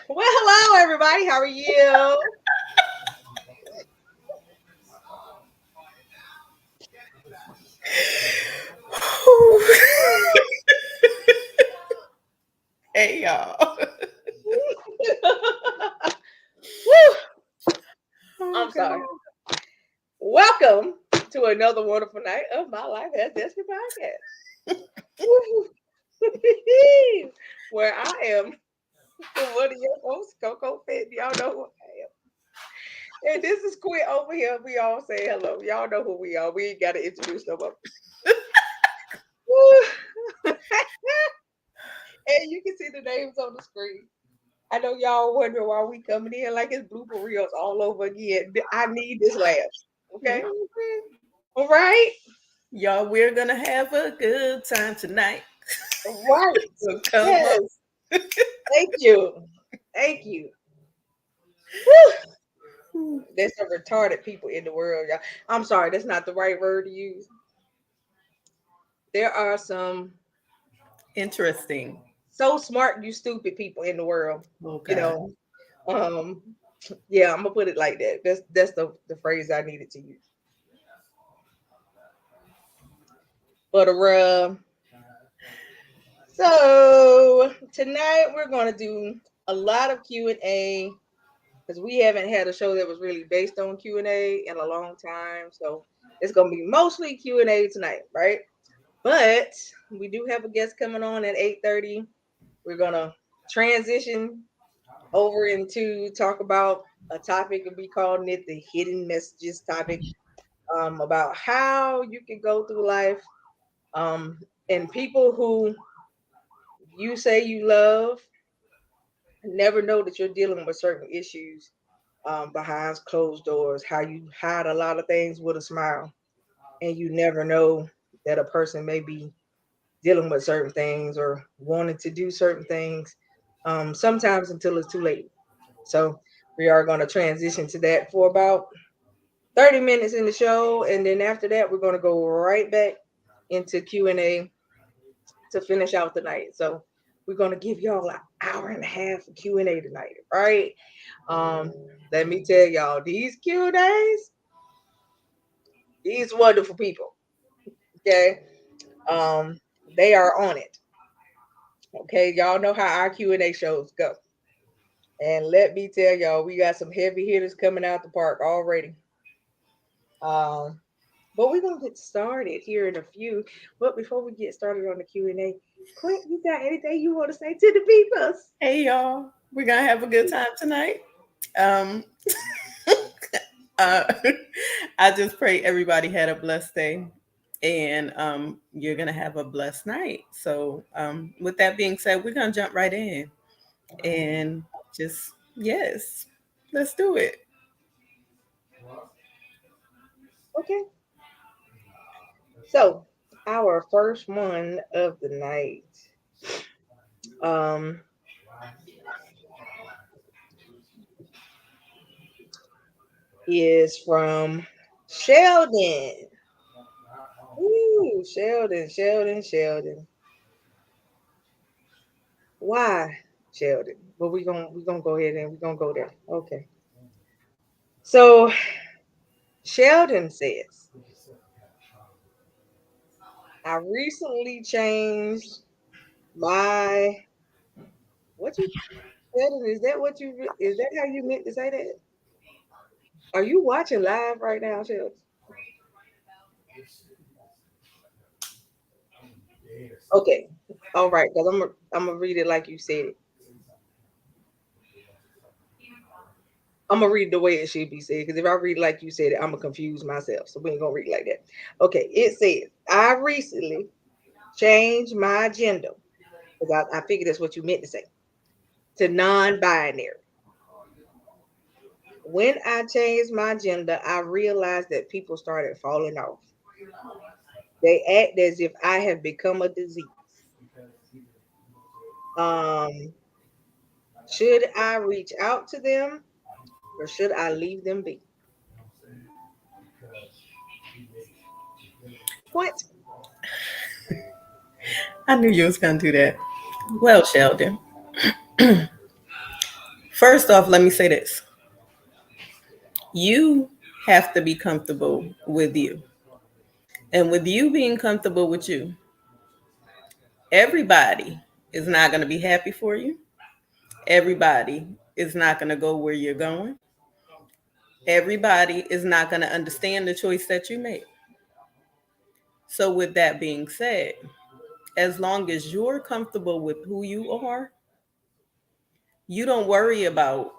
Well, hello everybody. How are you? Hey y'all. Woo! Oh I'm sorry. God. Welcome to another wonderful night of My Life as Destiny podcast. Woo! Where I am one of your hosts, Coco Fit. Y'all know who I am. And this is Quinn over here. We all say hello. Y'all know who we are. We ain't got to introduce no more. Woo! And you can see the names on the screen. I know y'all wondering why we coming in like it's blooper reels all over again. I need this laugh. Okay. Mhm. All right. Y'all, we're gonna have a good time tonight. Right. So come on. Yes. Thank you. Thank you. Whew. There's some retarded people in the world, y'all. I'm sorry, that's not the right word to use. There are some Interesting. so smart you stupid people in the world. Oh You God. know. Um, yeah, I'm gonna put it like that. That's the phrase I needed to use. But so tonight we're gonna do a lot of Q&A because we haven't had a show that was really based on Q&A in a long time. So it's gonna be mostly Q&A tonight, right? But we do have a guest coming on at 8:30. We're gonna transition over into talk about a topic and be calling it the hidden messages topic, about how you can go through life, um, and people who you say you love never know that you're dealing with certain issues, behind closed doors, how you hide a lot of things with a smile, and you never know that a person may be dealing with certain things or wanting to do certain things, sometimes until it's too late. So we are going to transition to that for about 30 minutes in the show, and then after that we're going to go right back into Q&A to finish out the night. So we're going to give y'all an hour and a half of Q&A tonight, right? um Let me tell y'all, these Q&As, these wonderful people, okay, um they are on it. Okay, y'all know how our Q&A shows go, and let me tell y'all, we got some heavy hitters coming out the park already. um but we're gonna get started here in a few. But before we get started on the Q&A, Quint, you got anything you want to say to the people? Hey y'all. We're gonna have a good time tonight. Um uh I just pray everybody had a blessed day. And you're gonna have a blessed night. So with that being said, we're gonna jump right in and just yes, let's do it. Okay, so our first one of the night, um is from Sheldon. Ooh, Sheldon, Sheldon, Sheldon. Why, Sheldon? But we gonna go ahead and we're gonna go there. Okay. So Sheldon says, I recently changed my, what you, Sheldon, is that what you, is that how you meant to say that? Are you watching live right now, Sheldon? Okay. All right, because I'm gonna read it like you said it. I'm gonna read the way it should be said, because if I read it like you said it, I'm gonna confuse myself. So we ain't gonna read it like that. Okay, it says, I recently changed my gender, because I figured that's what you meant to say, to non-binary. When I changed my gender, I realized that people started falling off. They act as if I have become a disease. Um, should I reach out to them or should I leave them be? What? I knew you was gonna do that. Well, Sheldon, First off, let me say this. You have to be comfortable with you. And with you being comfortable with you, everybody is not going to be happy for you. Everybody is not going to go where you're going. Everybody is not going to understand the choice that you made. So, with that being said, as long as you're comfortable with who you are, you don't worry about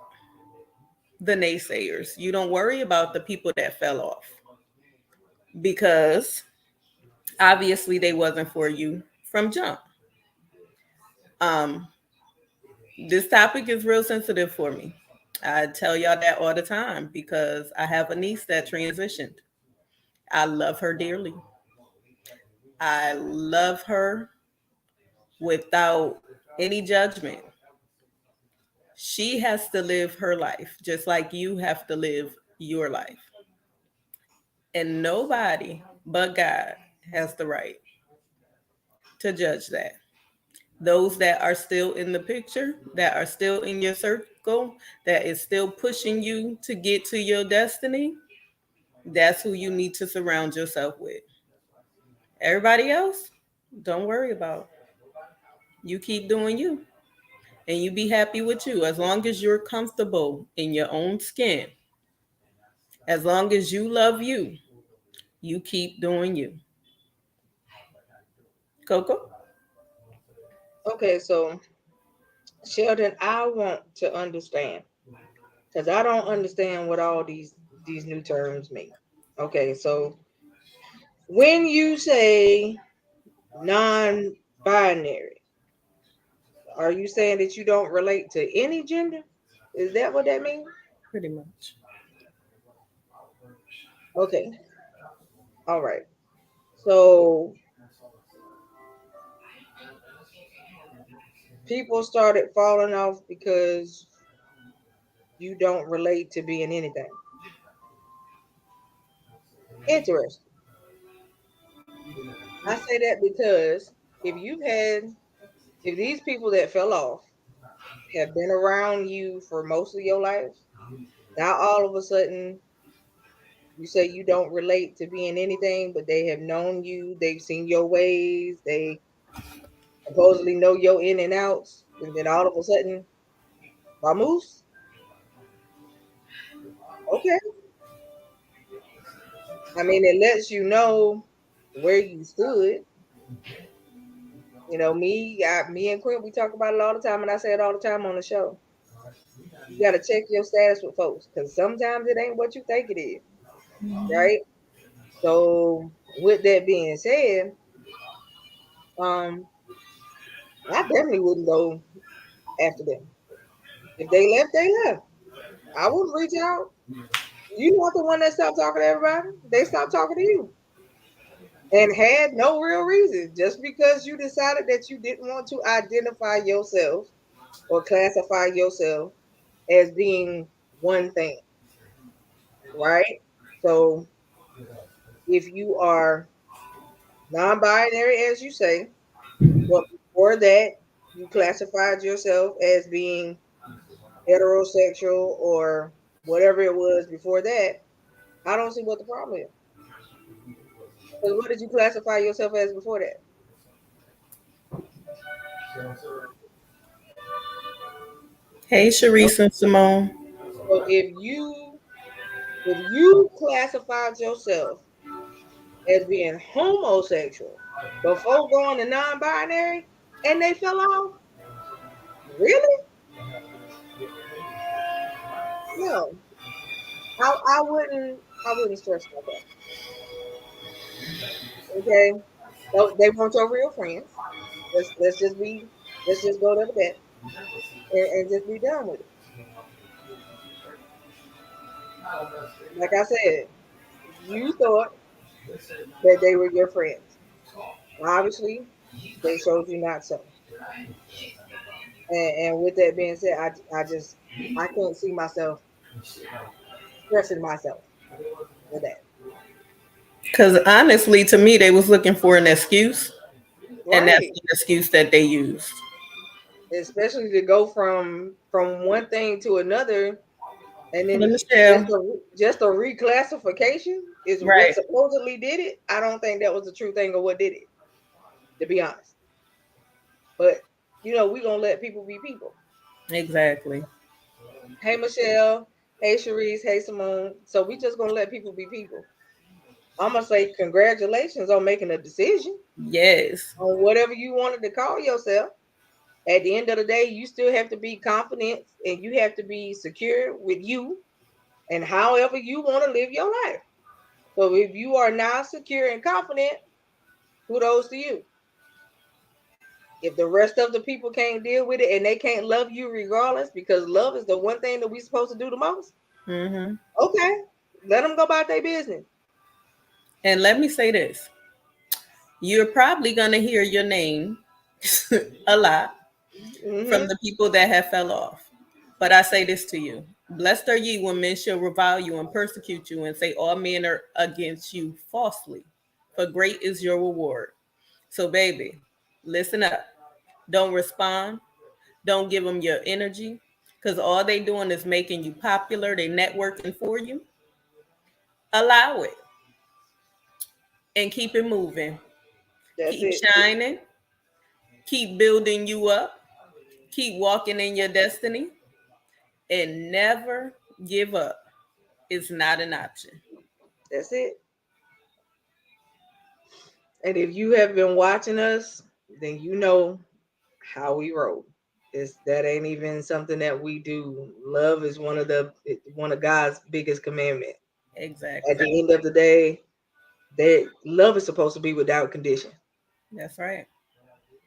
the naysayers. You don't worry about the people that fell off because obviously they wasn't for you from jump. Um, this topic is real sensitive for me. I tell y'all that all the time because I have a niece that transitioned. I love her dearly. I love her without any judgment. She has to live her life just like you have to live your life. And nobody but God has the right to judge that. Those that are still in the picture, that are still in your circle, that is still pushing you to get to your destiny, that's who you need to surround yourself with. Everybody else, don't worry about. You keep doing you and you be happy with you as long as you're comfortable in your own skin. As long as you love you, you keep doing you. Coco? Okay, so Sheldon, I want to understand because I don't understand what all these new terms mean. Okay, so when you say non-binary, are you saying that you don't relate to any gender? Is that what that means? Pretty much. Okay, all right. So people started falling off because you don't relate to being anything. Interesting. I say that because if you've had, if these people that fell off have been around you for most of your life, now all of a sudden you say you don't relate to being anything, but they have known you, they've seen your ways, they supposedly know your in and outs, and then all of a sudden, vamoose? Okay. I mean, it lets you know where you stood. You know, me and Quinn, we talk about it all the time, and I say it all the time on the show. You got to check your status with folks because sometimes it ain't what you think it is, right? So, with that being said, um, I definitely wouldn't go after them. If they left, they left. I wouldn't reach out. You not the one that stopped talking to everybody. They stopped talking to you and had no real reason. Just because you decided that you didn't want to identify yourself or classify yourself as being one thing, right? So if you are non-binary, as you say, but before that, you classified yourself as being heterosexual or whatever it was before that, I don't see what the problem is. Because what did you classify yourself as before that? Hey, No. Sharice and Simone. So if you classified yourself as being homosexual before going to non-binary and they fell off, really? No, I wouldn't stress about that. Okay, so they weren't your real friends. Let's just go to that and just be done with it. Like I said, you thought that they were your friends. Obviously, they showed you not so. And with that being said, I can't see myself stressing myself with that. Because honestly, to me, they was looking for an excuse, and that's Right. the excuse that they used. especially to go from one thing to another, and then just Michelle. just a reclassification is what Right. supposedly did it. I don't think that was the true thing of what did it, to be honest. But we gonna let people be people. Exactly. Hey Michelle, hey Sharice, hey Simone. So we just gonna let people be people. I'm gonna say congratulations on making a decision Yes. on whatever you wanted to call yourself. At the end of the day, you still have to be confident and you have to be secure with you and however you want to live your life. So if you are now secure and confident, kudos to you. If the rest of the people can't deal with it and they can't love you regardless, because love is the one thing that we're supposed to do the most, Mm-hmm. okay, let them go about their business. And let me say this: you're probably gonna hear your name a lot from Mm-hmm. the people that have fell off. But I say this to you: blessed are ye when men shall revile you and persecute you and say all men are against you falsely, for great is your reward. So, baby, listen up. Don't respond. Don't give them your energy, because all they doing is making you popular. They networking for you. Allow it and keep it moving. That's Keep it. shining. Keep building you up. Keep walking in your destiny and never give up. It's not an option. That's it. And if you have been watching us, then you know how we roll. That ain't even something that we do. Love is one of God's biggest commandment. At Exactly. the end of the day, that love is supposed to be without condition. That's right.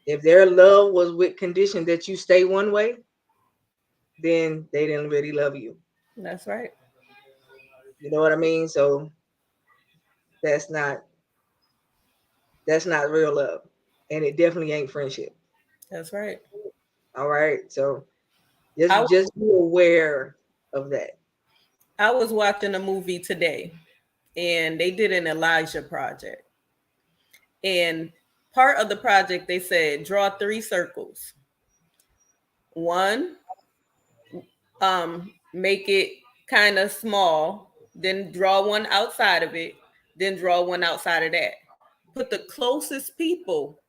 If their love was with condition that you stay one way, then they didn't really love you. That's right. You know what I mean? So that's not that's not real love. And it definitely ain't friendship. That's right. All right. So I just be aware of that. I was watching a movie today, and they did an Elijah project. And part of the project, they said draw 3 circles. One, make it kind of small, then draw one outside of it, then draw one outside of that. Put the closest people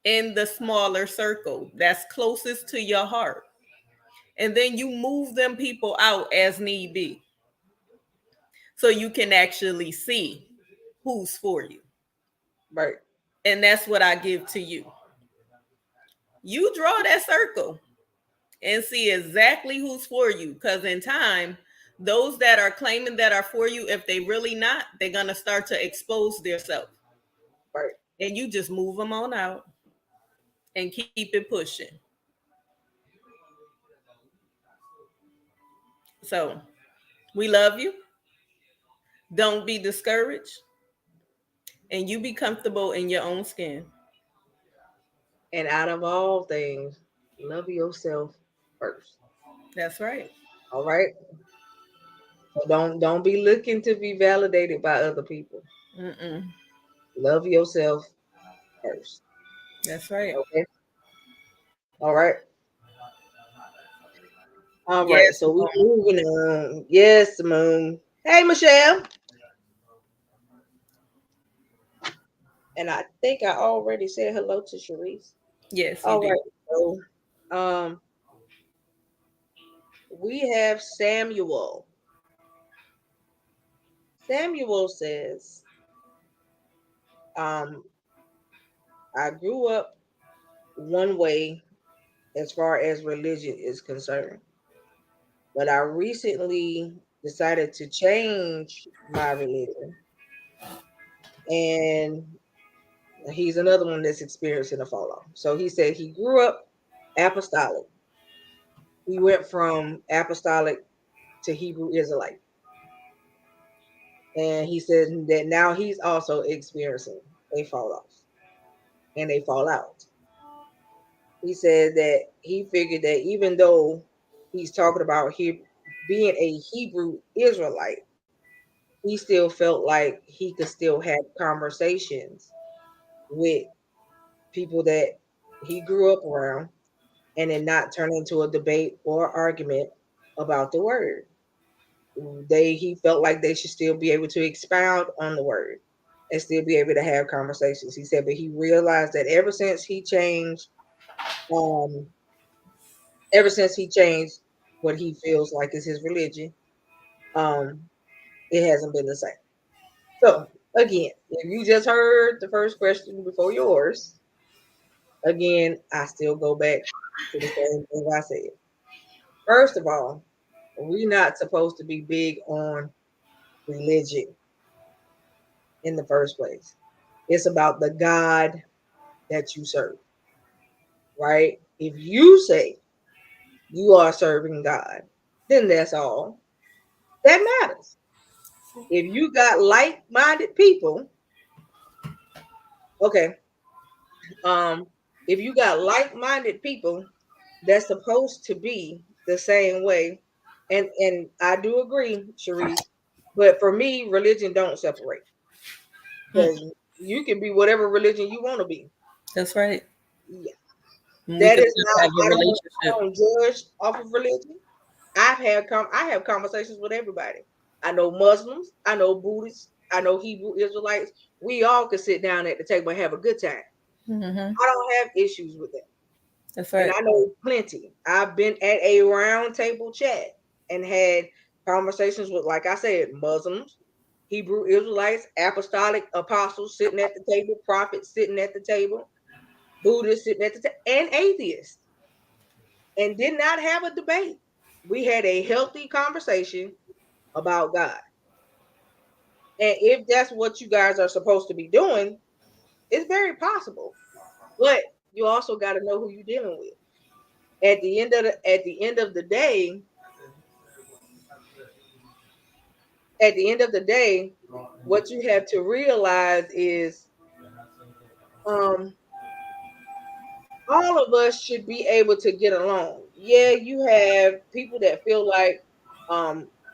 in the smaller circle that's closest to your heart. And then you move them people out as need be. So you can actually see who's for you. Right. And that's what I give to you. You draw that circle and see exactly who's for you. Because in time, those that are claiming that are for you, if they really not, they're going to start to expose themselves. Right. And you just move them on out and keep it pushing. So we love you. Don't be discouraged. And you be comfortable in your own skin. And out of all things, love yourself first. That's right. All right. So don't be looking to be validated by other people. Mm-mm. Love yourself first. That's right. Okay. All right. All right. Yes. So we moving on. Yes, Simone. Hey, Michelle. And I think I already said hello to Sharice. Yes, you All did. right. So we have Samuel. Samuel says, um, I grew up one way as far as religion is concerned, but I recently decided to change my religion. And he's another one that's experiencing a fall off. So he said he grew up apostolic. He went from apostolic to Hebrew Israelite. And he said that now he's also experiencing a fall off and a fallout. He said that he figured that even though he's talking about being a Hebrew Israelite, he still felt like he could still have conversations with people that he grew up around and then not turn into a debate or argument about the word. He felt like they should still be able to expound on the word and still be able to have conversations. He said, but he realized that um, ever since he changed what he feels like is his religion, um, it hasn't been the same. So again, if you just heard the first question before yours, again, I still go back to the same thing I said. First of all, we're not supposed to be big on religion in the first place. It's about the God that you serve, right? If you say you are serving God, then that's all that matters. If you got like-minded people, okay, um, if you got like-minded people that's supposed to be the same way, and I do agree, Sharice, but for me, religion don't separate Mm, because you can be whatever religion you want to be. that's right. Yeah, We that could is still not. have a I relationship. don't judge off of religion. I have conversations with everybody. I know Muslims, I know Buddhists, I know Hebrew Israelites. We all could sit down at the table and have a good time. Hmm. I don't have issues with that. That's And right. I know plenty. I've been at a round table chat and had conversations with, like I said, Muslims, Hebrew Israelites, apostolic apostles sitting at the table, prophets sitting at the table, Buddhists sitting at the table, and atheists, and did not have a debate. We had a healthy conversation about God. And if that's what you guys are supposed to be doing, it's very possible. But you also got to know who you're dealing with. At the end of the day, at the end of the day, what you have to realize is um all of us should be able to get along. Yeah, you have people that feel like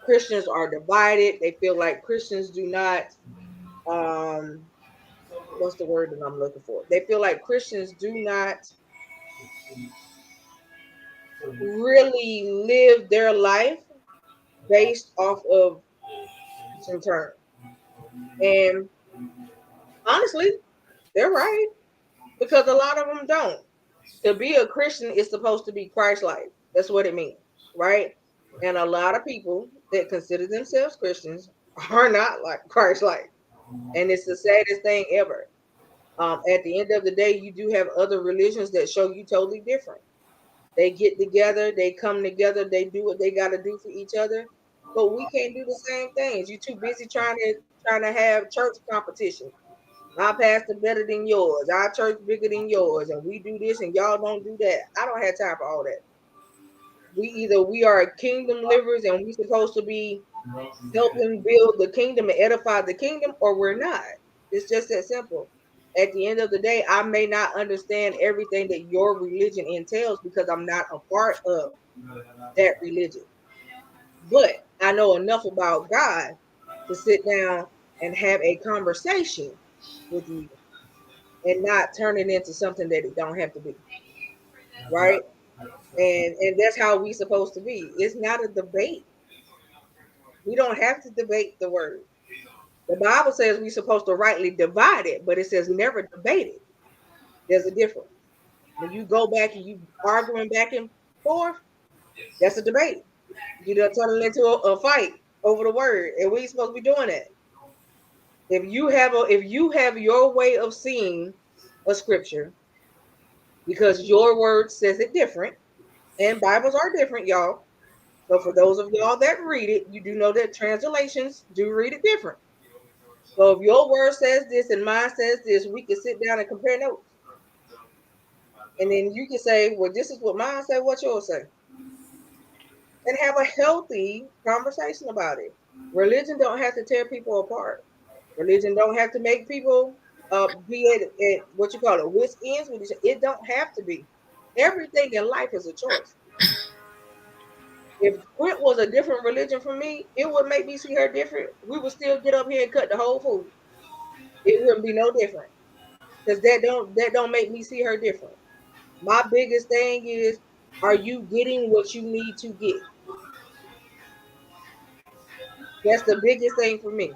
Christians are divided. They feel like Christians do not um what's the word that I'm looking for? They feel like Christians do not really live their life based off of some terms. And honestly, they're right because a lot of them don't. To be a Christian is supposed to be Christ-like. That's what it means, right? And a lot of people that consider themselves Christians are not like Christ-like, and it's the saddest thing ever. At the end of the day, you do have other religions that show you totally different. They get together, they come together, they do what they got to do for each other. But we can't do the same things. You're too busy trying to have church competition. Our pastor better than yours. Our church bigger than yours, and we do this and y'all don't do that. I don't have time for all that. We are kingdom livers and we supposed to be helping build the kingdom and edify the kingdom, or we're not. It's just that simple. At the end of the day, I may not understand everything that your religion entails because I'm not a part of that religion. But I know enough about God to sit down and have a conversation with you and not turn it into something that it don't have to be. Right? And that's how we supposed to be. It's not a debate. We don't have to debate the word. The Bible says we're supposed to rightly divide it, but it says never debate it. There's a difference. When you go back and you arguing back and forth, that's a debate. You done turn it into a fight over the word, and we ain't supposed to be doing that. If you have your way of seeing a scripture, because your word says it different, and Bibles are different, y'all. So for those of y'all that read it, you do know that translations do read it different. So if your word says this and mine says this, we can sit down and compare notes. And then you can say, well, this is what mine said, what yours say. And have a healthy conversation about it. Religion don't have to tear people apart. Religion don't have to make people be at what you call it, wit's ends with each other. It don't have to be. Everything in life is a choice. If Quint was a different religion from me, it would make me see her different. We would still get up here and cut the whole food. It wouldn't be no different because that don't make me see her different. My biggest thing is Are you getting what you need to get? That's the biggest thing for me.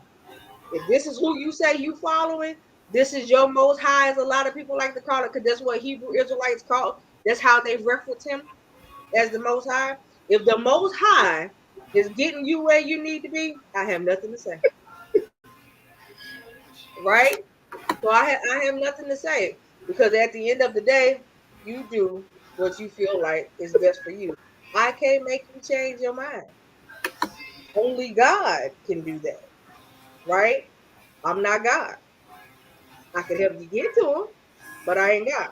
If this is who you say you following, this is your most high, as a lot of people like to call it, because that's what Hebrew Israelites call. That's how they reference him, as the most high. If the most high is getting you where you need to be, I have nothing to say. Right? So I have nothing to say, because at the end of the day, you do what you feel like is best for you. I can't make you change your mind. Only God can do that. Right? I'm not God. I can help you get to him, but I ain't God.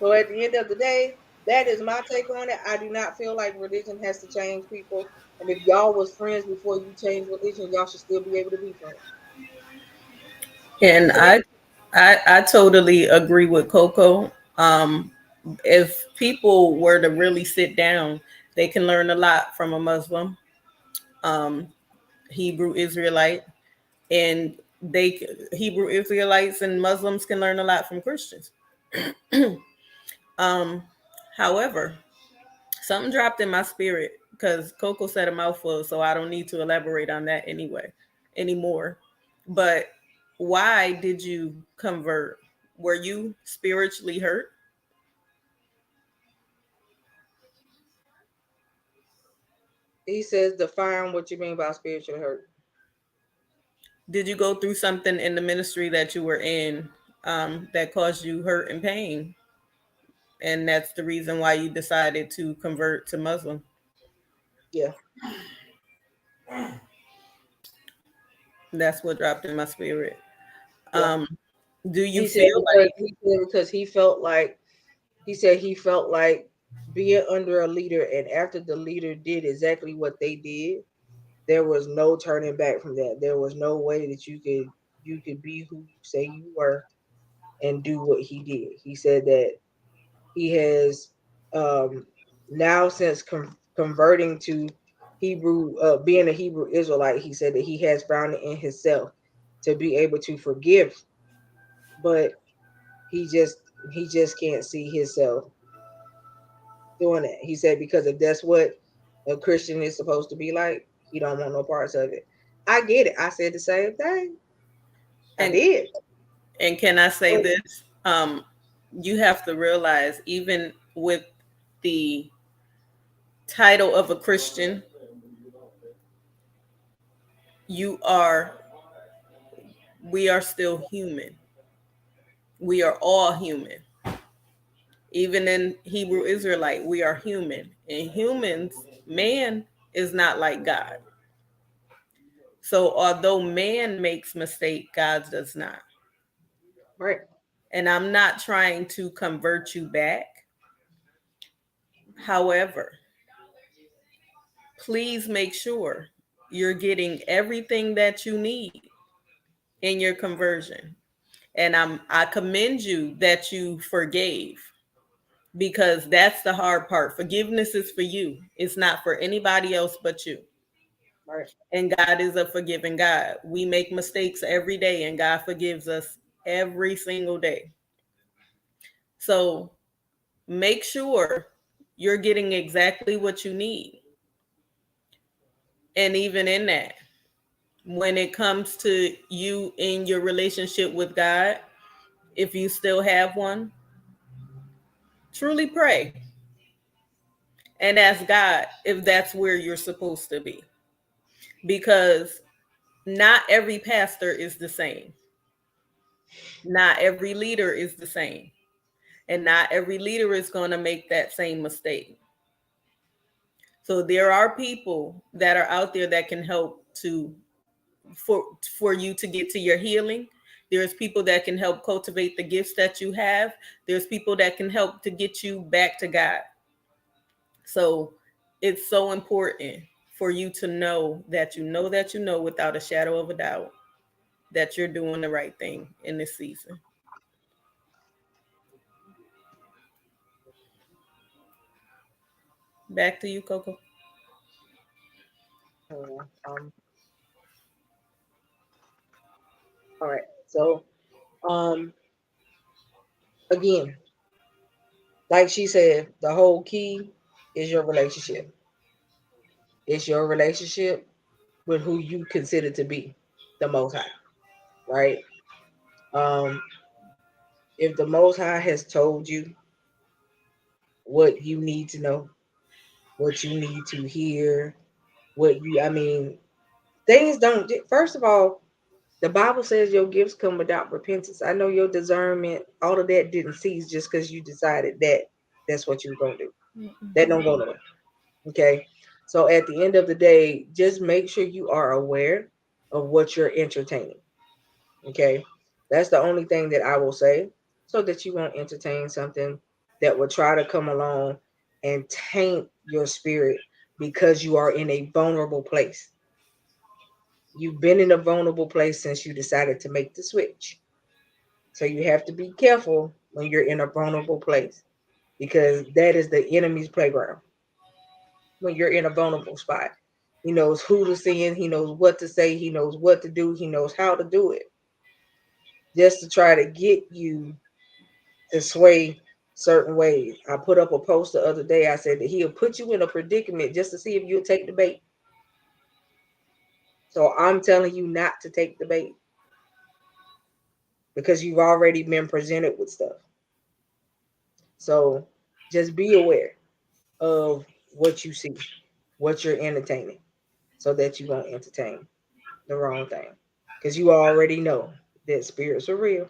So at the end of the day, that is my take on it. I do not feel like religion has to change people. And if y'all was friends before you changed religion, y'all should still be able to be friends. And I totally agree with Coco. If people were to really sit down, they can learn a lot from a Muslim, um, Hebrew Israelite, and Hebrew Israelites and Muslims can learn a lot from Christians. um, However, something dropped in my spirit because Coco said a mouthful, so I don't need to elaborate on that anymore. But why did you convert? Were you spiritually hurt? He says, define what you mean by spiritual hurt. Did you go through something in the ministry that you were in that caused you hurt and pain? And that's the reason why you decided to convert to Muslim. Yeah. That's what dropped in my spirit. Yeah. Um, do you He said feel because like he said he felt like being under a leader, and after the leader did exactly what they did, there was no turning back from that. There was no way that you could be who you say you were and do what he did. He said that he has um, now since converting to Hebrew, being a Hebrew Israelite, he said that he has found it in himself to be able to forgive, but he just he just can't see himself doing it. He said because if that's what a Christian is supposed to be like, he don't want no parts of it. I get it. I said the same thing. I and did. and can I say this? You have to realize even with the title of a Christian, you are we are still human. We are all human. Even in Hebrew Israelite, we are human. And humans, man is not like God. So although man makes mistake, God does not. Right. And I'm not trying to convert you back. However, please make sure you're getting everything that you need in your conversion. And I commend you that you forgave, because that's the hard part. Forgiveness is for you. It's not for anybody else but you. Right. And God is a forgiving God. We make mistakes every day and God forgives us every single day. So make sure you're getting exactly what you need. And even in that, when it comes to you in your relationship with God, if you still have one, truly pray and ask God if that's where you're supposed to be. Because not every pastor is the same, not every leader is the same, and not every leader is going to make that same mistake. So there are people that are out there that can help to for you to get to your healing. There's people that can help cultivate the gifts that you have. There's people that can help to get you back to God. So it's so important for you to know that you know that you know without a shadow of a doubt that you're doing the right thing in this season. Back to you, Coco. Um, all right. So again, Like she said, the whole key is your relationship. It's your relationship with who you consider to be the Most High, right? Um, if the Most High has told you what you need to know, what you need to hear, I mean, things don't, first of all, the Bible says your gifts come without repentance. I know your discernment, all of that didn't cease just because you decided that that's what you were going to do. That don't go nowhere. Okay. So at the end of the day, just make sure you are aware of what you're entertaining. Okay. That's the only thing that I will say, so that you won't entertain something that will try to come along and taint your spirit because you are in a vulnerable place. You've been in a vulnerable place since you decided to make the switch. So you have to be careful when you're in a vulnerable place, because that is the enemy's playground. When you're in a vulnerable spot, he knows who to send, he knows what to say, he knows what to do, he knows how to do it, just to try to get you to sway certain ways. I put up a post the other day. I said that he'll put you in a predicament just to see if you'll take the bait. So I'm telling you not to take the bait, because you've already been presented with stuff. So just be aware of what you see, what you're entertaining, so that you won't entertain the wrong thing. Because you already know that spirits are real,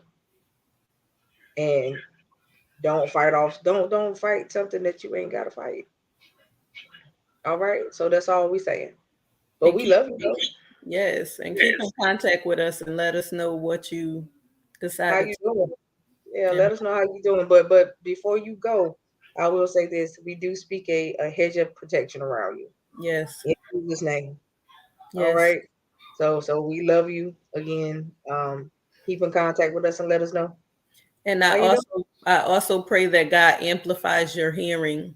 and don't fight something that you ain't gotta fight. All right. So that's all we saying. But And we keep love you though. yes, and keep in contact with us and let us know what you How decided you to doing? Yeah, do. let us know how you doing. But before you go, I will say this. We do speak a hedge of protection around you. Yes, In Jesus' name. All yes. right. So we love you again. Keep in contact with us and let us know And how you doing. I also pray that God amplifies your hearing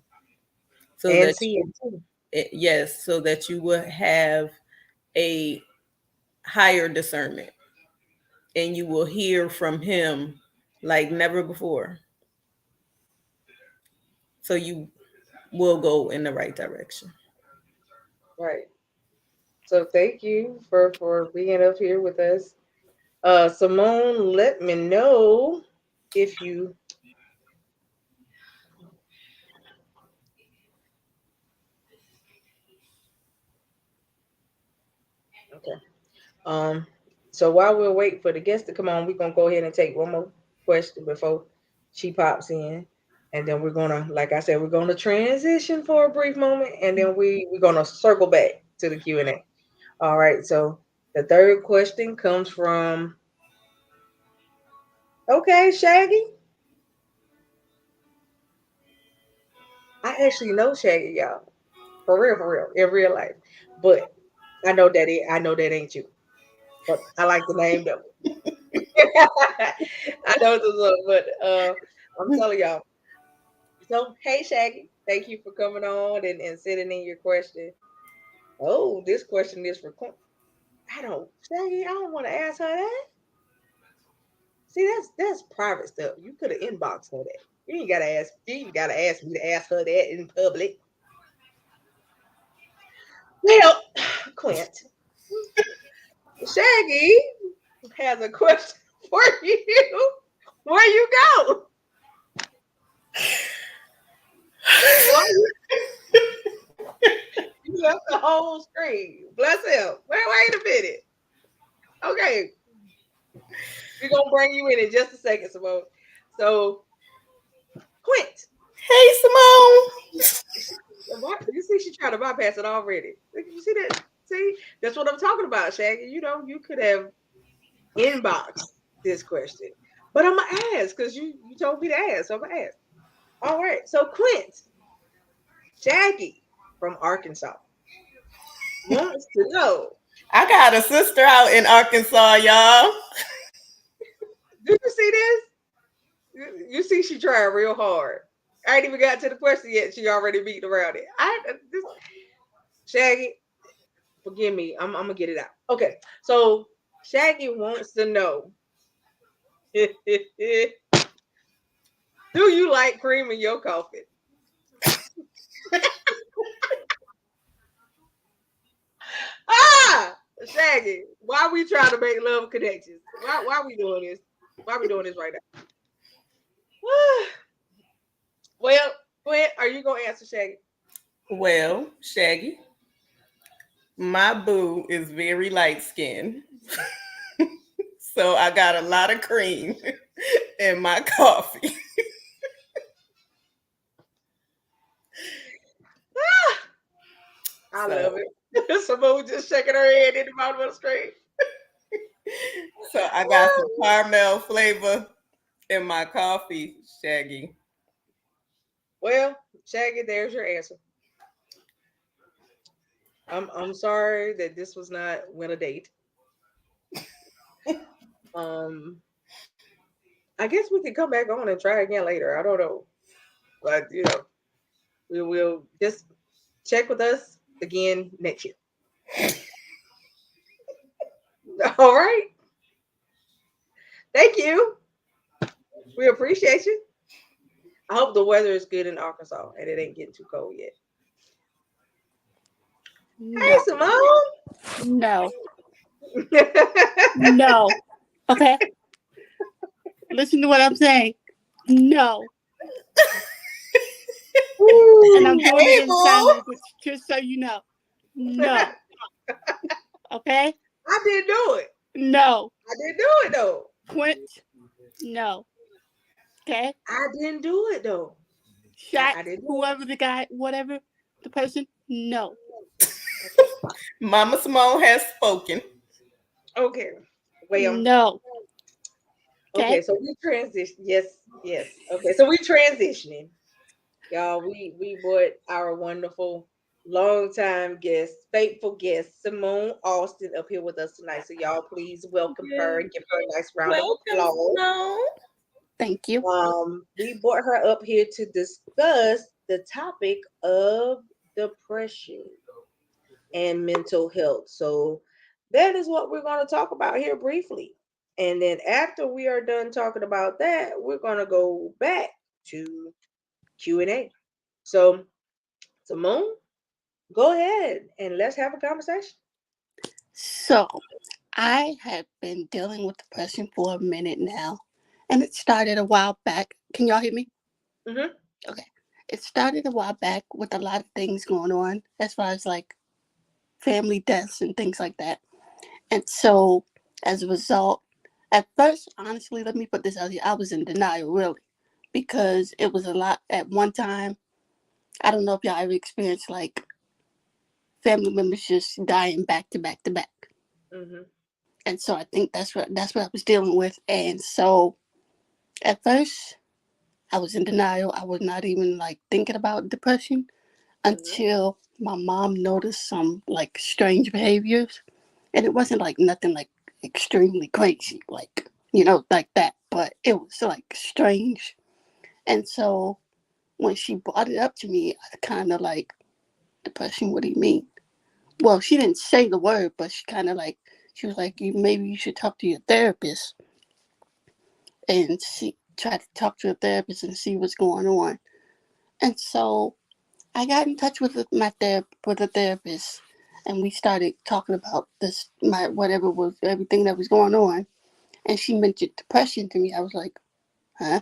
so And that see you too. yes, so that you will have a higher discernment and you will hear from him like never before. So you will go in the right direction. Right. So thank you for being up here with us. Simone, let me know if you okay. Um, so while we're waiting for the guest to come on, we're gonna go ahead and take one more question before she pops in, and then we're gonna, like I said, we're gonna transition for a brief moment, and then we're gonna circle back to the Q&A. All right. So the third question comes from, okay, Shaggy. I actually know Shaggy, y'all, for real, in real life, but I know that ain't you, but I like the name though. I know it's a little, but I'm telling y'all. So, hey, Shaggy, thank you for coming on and sending in your question. Oh, this question is for Shaggy, I don't want to ask her that. See, that's private stuff. You could have inboxed her that. You ain't gotta ask me to ask her that in public. Well, Clint, Shaggy has a question for you. Where you go? Why you left the whole screen? Bless him. Wait a minute. Okay, we're gonna bring you in just a second, Simone. So, Quint, Hey, Simone. you see, she tried to bypass it already. You see that? See, that's what I'm talking about, Shaggy. You know, you could have inboxed this question, but I'm gonna ask because you told me to ask, so I'm gonna ask. All right. So, Quint, Shaggy from Arkansas wants to know. I got a sister out in Arkansas, y'all. Do you see this? You see, she tried real hard. I ain't even got to the question yet. She already beat around it. Shaggy, forgive me. I'm gonna get it out. Okay, so Shaggy wants to know Do you like cream in your coffee? Ah, Shaggy, why are we trying to make love connections? Why are we doing this? Why are we doing this right now? Well, Gwen, are you gonna answer Shaggy? Well, Shaggy, my boo is very light skinned. So I got a lot of cream in my coffee. I love So it. Simone just shaking her head in the bottom of the screen. so I got some caramel flavor in my coffee, Shaggy. Well, Shaggy, there's your answer. I'm sorry that this was not win a date. Um, I guess we can come back on and try again later. I don't know, but we will just check with us again next year. All right. Thank you. We appreciate you. I hope the weather is good in Arkansas and it ain't getting too cold yet. Hey, No, Simone. no, no. Okay, listen to what I'm saying. No, and I'm doing it Hey, in sign boo. language, just so you know. No. Okay. I didn't do it. No. I didn't do it though. Quint. No. Okay. I didn't do it though. Shot. I didn't do Whoever the guy, whatever the person. No. it. Mama Simone has spoken. Okay. Well, No. okay, Okay. so we transition. Yes, yes. Okay, so we transitioning. Y'all, we brought our wonderful longtime guest, faithful guest, Simone Austin up here with us tonight. So y'all please welcome her and give her a nice round of Welcome, applause. Simone. Thank you. We brought her up here to discuss the topic of depression and mental health. So that is what we're going to talk about here briefly. And then after we are done talking about that, we're going to go back to Q&A. So, Simone, go ahead and let's have a conversation. So, I have been dealing with depression for a minute now, and it started a while back. Can y'all hear me? Mm-hmm. Okay. It started a while back with a lot of things going on as far as like family deaths and things like that. And so, as a result, at first, honestly, let me put this out here, I was in denial, really, because it was a lot at one time. I don't know if y'all ever experienced like family members just dying back to back to back. Mm-hmm. And so I think that's what I was dealing with. And so at first, I was in denial. I was not even like thinking about depression Mm-hmm. until my mom noticed some like strange behaviors. And it wasn't like nothing like extremely crazy, like, like that. But it was like strange. And so when she brought it up to me, I kind of like, depression, what do you mean? Well, she didn't say the word, but she kind of like, she was like, maybe you should talk to your therapist. And she tried to talk to a therapist and see what's going on. And so I got in touch with with a therapist, and we started talking about this, my whatever was everything that was going on. And she mentioned depression to me. I was like, huh?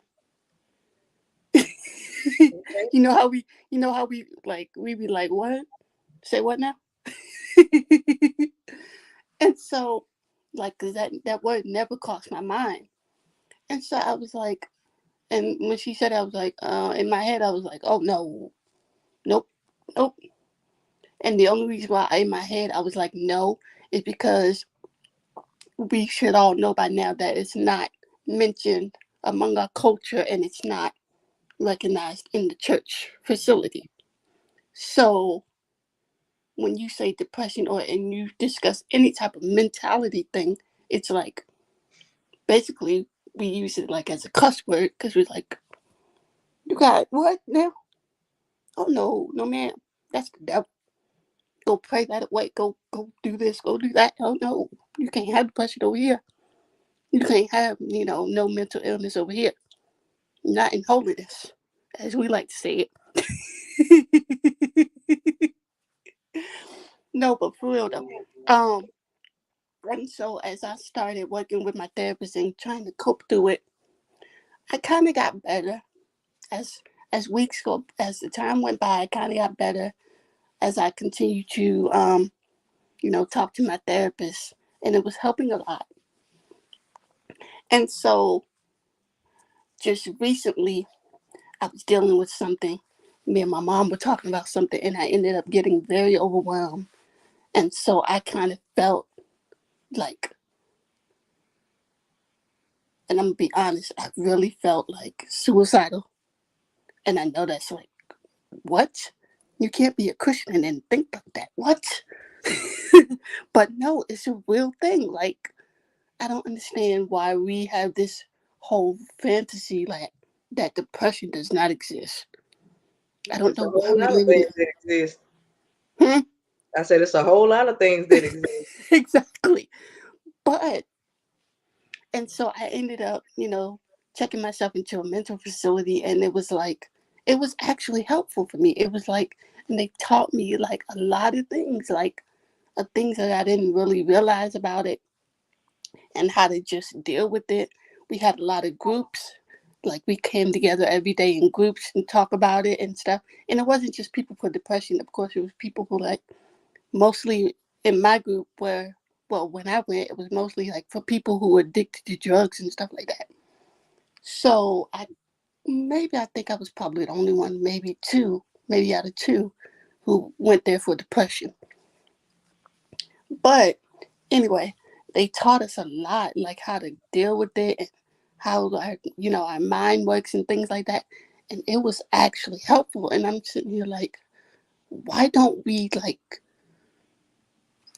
Okay. you know how we like we be like, what? Say what now? And so, like, 'cause that word never crossed my mind. And so I was like, and when she said, I was like, in my head, I was like, oh no, nope, nope. And the only reason why in my head I was like, no, is because we should all know by now that it's not mentioned among our culture and it's not recognized in the church facility. So when you say depression or and you discuss any type of mentality thing, it's like basically we use it like as a cuss word because we're like, you got what now? Oh no, no ma'am, that's the devil. Go pray that away. Go do this. Go do that. Oh no, you can't have depression over here. You can't have no mental illness over here. not in holiness, as we like to say it. No, but for real though. And so as I started working with my therapist and trying to cope through it, I kind of got better as weeks go, as the time went by. I kind of got better as I continued to talk to my therapist, and it was helping a lot. And so just recently, I was dealing with something. Me and my mom were talking about something, and I ended up getting very overwhelmed. And so I kind of felt like, and I'm gonna be honest, I really felt like suicidal. And I know that's like, what? You can't be a Christian and think like that. What? But no, it's a real thing. Like, I don't understand why we have this whole fantasy like that depression does not exist. I don't It's know a why whole we lot of live in things it. that exist. Hmm? I said it's a whole lot of things that exist. Exactly. But, and so I ended up, checking myself into a mental facility, and it was like, it was actually helpful for me. It was like, and they taught me like a lot of things, like things that I didn't really realize about it and how to just deal with it. We had a lot of groups. Like we came together every day in groups and talk about it and stuff. And it wasn't just people for depression. Of course, it was people who like mostly in my group where, well, when I went, it was mostly like for people who were addicted to drugs and stuff like that. So I think I was probably the only one, maybe out of two, who went there for depression. But anyway, they taught us a lot, like how to deal with it and how our mind works and things like that. And it was actually helpful. And I'm sitting here like, why don't we like,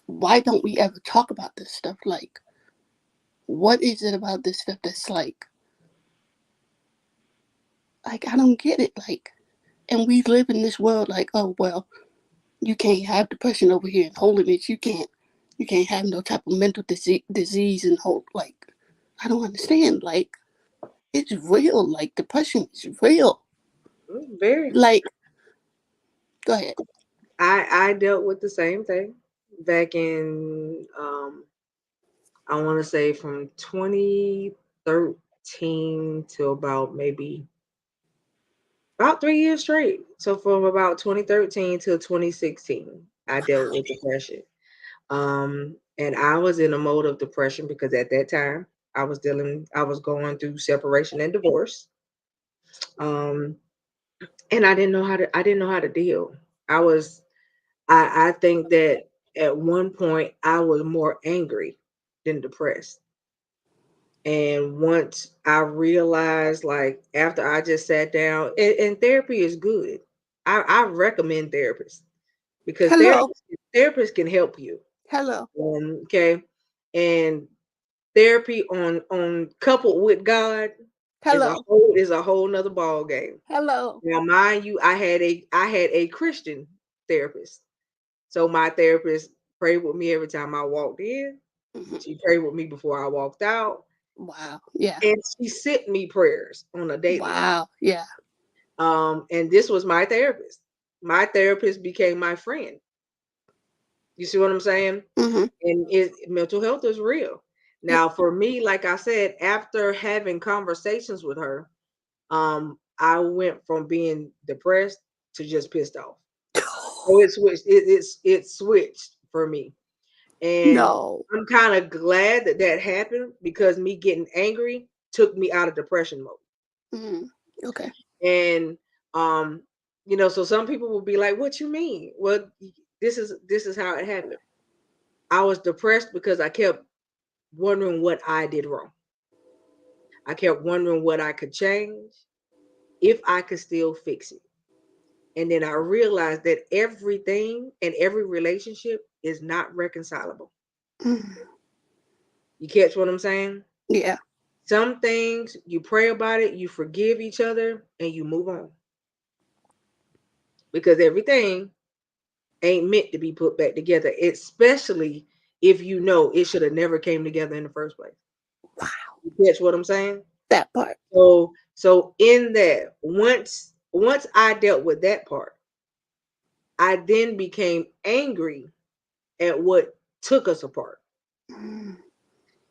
why don't we ever talk about this stuff? Like, what is it about this stuff that's like I don't get it. Like, and we live in this world like, oh well, you can't have depression over here in holiness. You can't have no type of mental disease and whole like. I don't understand. Like, it's real. Like, depression is real. Very. Like, go ahead. I dealt with the same thing back in I want to say from 2013 to about maybe about 3 years straight. So from about 2013 till 2016, I dealt with depression. And I was in a mode of depression because at that time I was going through separation and divorce. Um, and I didn't know how to deal. I was, I think that at one point I was more angry than depressed. And once I realized, like, after I just sat down, and therapy is good. I recommend therapists because Hello. therapists can help you. Hello. Okay. And therapy on coupled with God Hello. is a whole nother ball game. Hello. Now, mind you, I had a Christian therapist. So my therapist prayed with me every time I walked in. Hmm. She prayed with me before I walked out. Wow. Yeah. And she sent me prayers on a daily. Wow. Yeah. And this was my therapist. My therapist became my friend. You see what I'm saying? Hmm. And mental health is real. Now, for me, like I said, after having conversations with her, I went from being depressed to just pissed off. So it switched. It switched for me, and No. I'm kind of glad that that happened because me getting angry took me out of depression mode. Hmm. Okay. And um, so some people will be like, "What you mean?" Well, this is how it happened. I was depressed because I kept wondering what I did wrong. I kept wondering what I could change, if I could still fix it. And then I realized that everything and every relationship is not reconcilable. Mhm. You catch what I'm saying? Yeah. Some things you pray about it, you forgive each other, and you move on. Because everything ain't meant to be put back together, especially if you know it should have never came together in the first place. Wow. You catch what I'm saying? That part. So So in that, once I dealt with that part, I then became angry at what took us apart. Mm.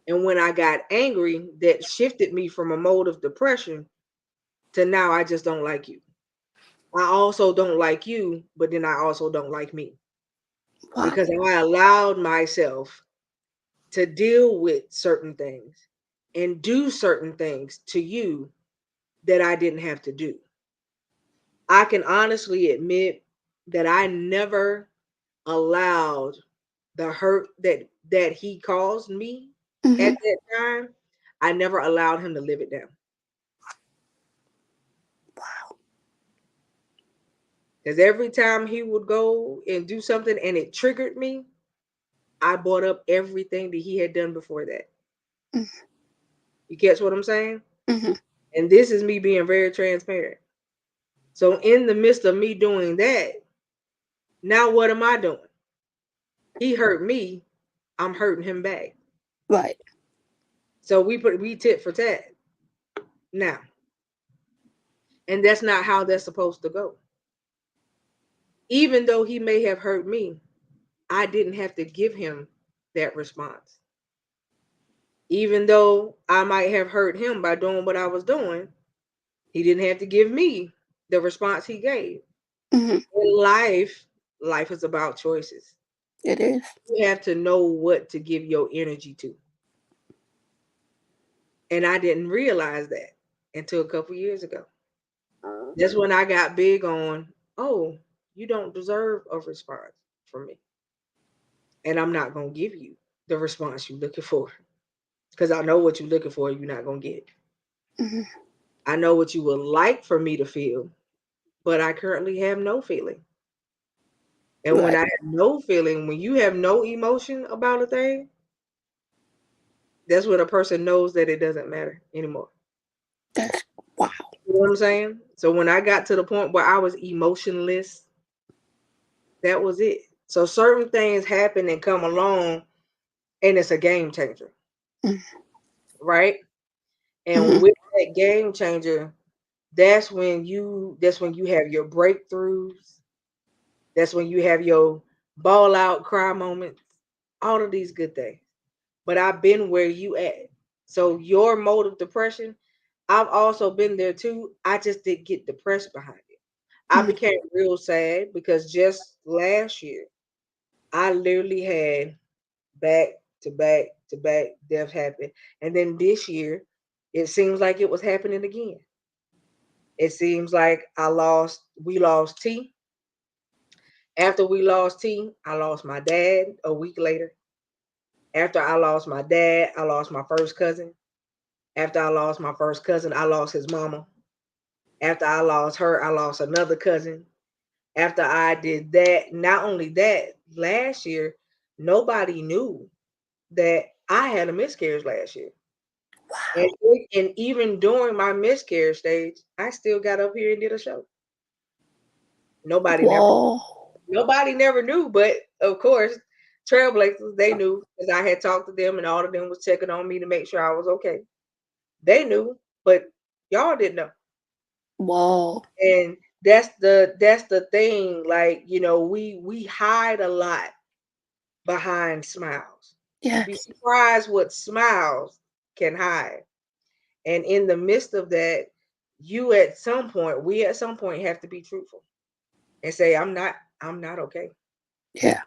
And when I got angry, that shifted me from a mode of depression to now I just don't like you. I also don't like you, but then I also don't like me Wow. because I allowed myself to deal with certain things and do certain things to you that I didn't have to do. I can honestly admit that I never allowed the hurt that he caused me Mm-hmm. at that time. I never allowed him to live it down. Wow. Because every time he would go and do something and it triggered me, I brought up everything that he had done before that. Mm-hmm. You catch what I'm saying? Mm-hmm. And this is me being very transparent. So in the midst of me doing that, now what am I doing? He hurt me, I'm hurting him back. Right. So we tit for tat now. And that's not how that's supposed to go. Even though he may have hurt me, I didn't have to give him that response. Even though I might have hurt him by doing what I was doing, he didn't have to give me the response he gave. Mm-hmm. In life is about choices. It is. You have to know what to give your energy to. And I didn't realize that until a couple years ago. That's when I got big on, oh, you don't deserve a response from me. And I'm not going to give you the response you're looking for. Because I know what you're looking for, you're not going to get. Mm-hmm. I know what you would like for me to feel, but I currently have no feeling. And when Right. I have no feeling, when you have no emotion about a thing, that's when a person knows that it doesn't matter anymore. That's wow. You know what I'm saying? So when I got to the point where I was emotionless, that was it. So certain things happen and come along, and it's a game changer, Mm-hmm. right? And Mm-hmm. with that game changer, that's when you have your breakthroughs. That's when you have your ball out cry moments, all of these good things. But I've been where you at. So your mode of depression, I've also been there too. I just didn't get depressed behind it. I Mm-hmm. became real sad because just last year, I literally had back to back to back deaths happen. And then this year, it seems like it was happening again. It seems like we lost T. After we lost T, I lost my dad a week later. After I lost my dad, I lost my first cousin. After I lost my first cousin, I lost his mama. After I lost her, I lost another cousin. After I did that, not only that, last year, nobody knew that I had a miscarriage last year. And, Wow. and even during my miscarriage stage, I still got up here and did a show. Nobody never Whoa. Nobody never knew, but of course, Trailblazers, they knew because I had talked to them and all of them was checking on me to make sure I was okay. They knew, but y'all didn't know. Whoa. And that's the thing. Like, we hide a lot behind smiles. You'd be Yes. surprised what smiles can hide. And in the midst of that, we at some point have to be truthful and say, I'm not okay. Yeah.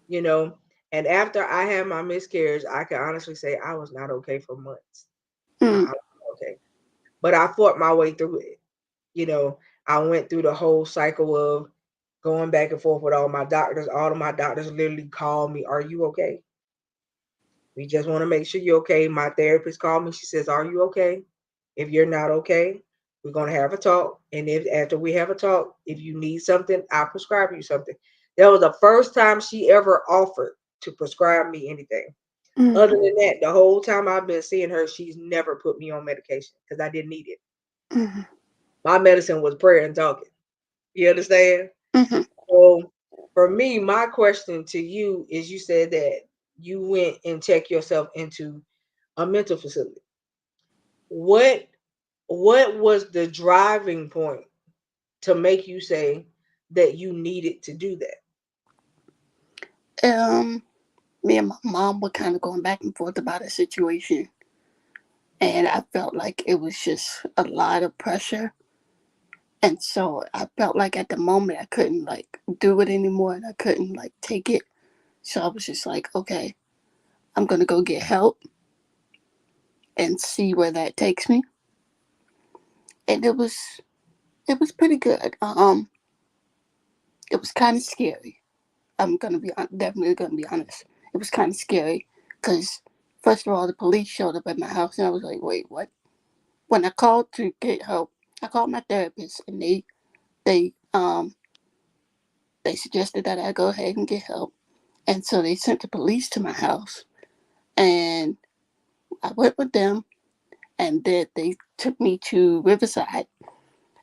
you know. And after I had my miscarriage, I can honestly say I was not okay for months. I Mm. was not okay, but I fought my way through it. You know, I went through the whole cycle of going back and forth with all my doctors. All of my doctors literally called me, "Are you okay? We just want to make sure you're okay." My therapist called me. She says, "Are you okay? If you're not okay, we're gonna have a talk. And if after we have a talk, if you need something, I'll prescribe you something." That was the first time she ever offered to prescribe me anything. Mm. Other than that, the whole time I've been seeing her, she's never put me on medication because I didn't need it. Mm-hmm. My medicine was prayer and talking. You understand? Mm-hmm. So for me, my question to you is, you said that you went and checked yourself into a mental facility. What what was the driving point to make you say that you needed to do that? Me and my mom were kind of going back and forth about a situation, and I felt like it was just a lot of pressure. And so I felt like at the moment I couldn't like do it anymore, and I couldn't like take it. So I was just like, okay, I'm gonna go get help and see where that takes me. And it was pretty good. It was kind of scary. I'm gonna be definitely gonna be honest. It was kind of scary because first of all, the police showed up at my house, and I was like, wait, what? When I called to get help, I called my therapist, and they they suggested that I go ahead and get help, and so they sent the police to my house, and I went with them, and they took me to Riverside,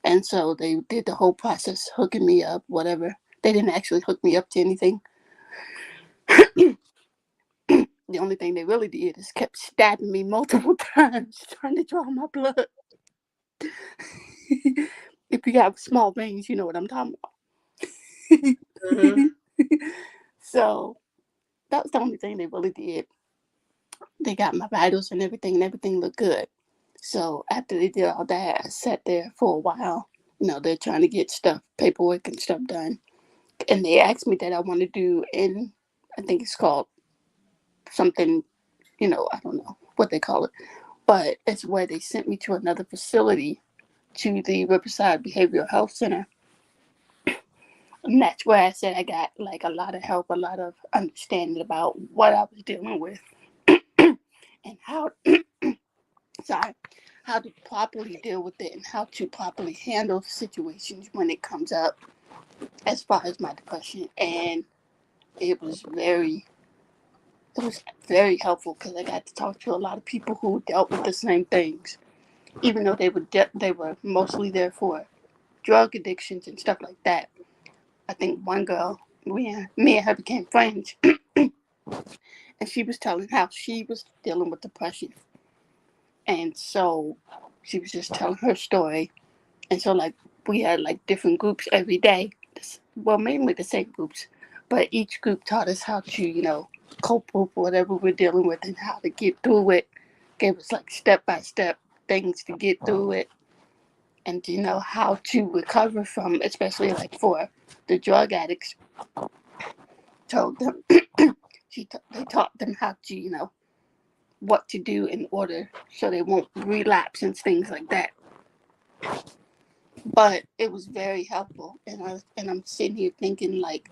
and so they did the whole process, hooking me up, whatever. They didn't actually hook me up to anything. The only thing they really did is kept stabbing me multiple times, trying to draw my blood. If you have small veins, you know what I'm talking Mm-hmm. about. So that was the only thing they really did. They got my vitals and everything looked good. So after they did all that, I sat there for a while. They're trying to get stuff, paperwork and stuff done. And they asked me that I want to do in, I think it's called something, I don't know what they call it. But it's where they sent me to another facility, to the Riverside Behavioral Health Center. And that's where I said I got like a lot of help, a lot of understanding about what I was dealing with and how, sorry, how to properly deal with it and how to properly handle situations when it comes up as far as my depression. And it was very, it was very helpful because I got to talk to a lot of people who dealt with the same things, even though they were mostly there for drug addictions and stuff like that. I think one girl, me and her became friends, and she was telling how she was dealing with depression, and so she was just telling her story, and so like we had like different groups every day, well mainly the same groups, but each group taught us how to cope with whatever we're dealing with and how to get through it. Gave us like step by step things to get through it, and how to recover from, especially like for the drug addicts. Told them they taught them how to what to do in order so they won't relapse and things like that. But it was very helpful, and I'm sitting here thinking like,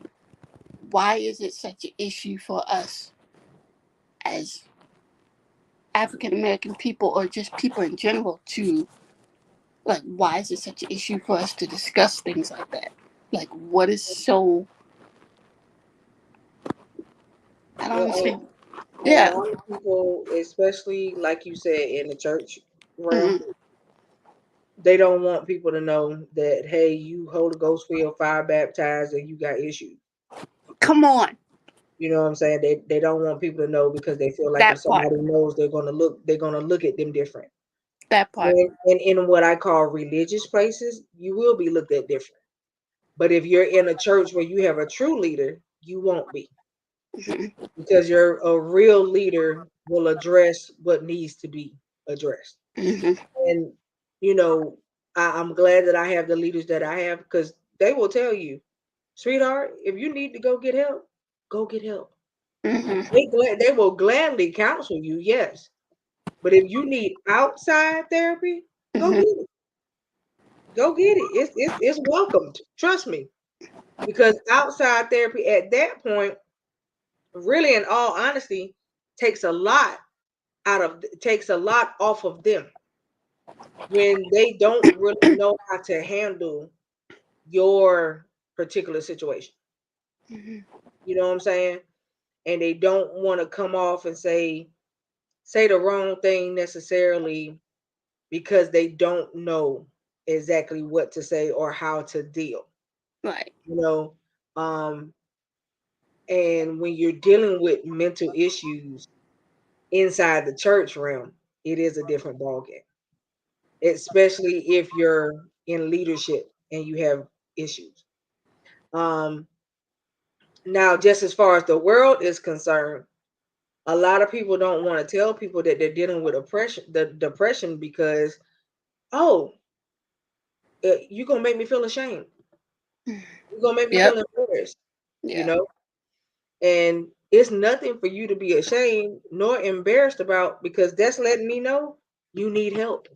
why is it such an issue for us as African American people or just people in general to like, why is it such an issue for us to discuss things like that? Like, what is so, I don't Well, understand. a Yeah. lot of people, especially like you said in the church realm, Mm-hmm. they don't want people to know that, hey, you Holy Ghost filled, fire baptized, and you got issues. Come on. You know what I'm saying? They don't want people to know because they feel like if That part. somebody knows, they're gonna look at them different. That part. And in what I call religious places, you will be looked at different. But if you're in a church where you have a true leader, you won't be, Mm-hmm. because you're a real leader will address what needs to be addressed. Mm-hmm. And I'm glad that I have the leaders that I have, because they will tell you, sweetheart, if you need to go get help, go get help. Mm-hmm. They will gladly counsel you, yes. But if you need outside therapy, go Mm-hmm. get it. Go get it. It's welcomed. Trust me. Because outside therapy at that point, really, in all honesty, takes a lot takes a lot off of them when they don't really know how to handle your particular situation. Mm-hmm. You know what I'm saying? And they don't want to come off and say the wrong thing necessarily because they don't know exactly what to say or how to deal. Right. You know, um, and when you're dealing with mental issues inside the church realm, it is a different ballgame. especially if you're in leadership and you have issues. Um, Now, just as far as the world is concerned, a lot of people don't want to tell people that they're dealing with depression because, oh, you're gonna make me feel ashamed. You're gonna make me Yep. feel embarrassed. You Yeah. know, and it's nothing for you to be ashamed nor embarrassed about because that's letting me know you need help.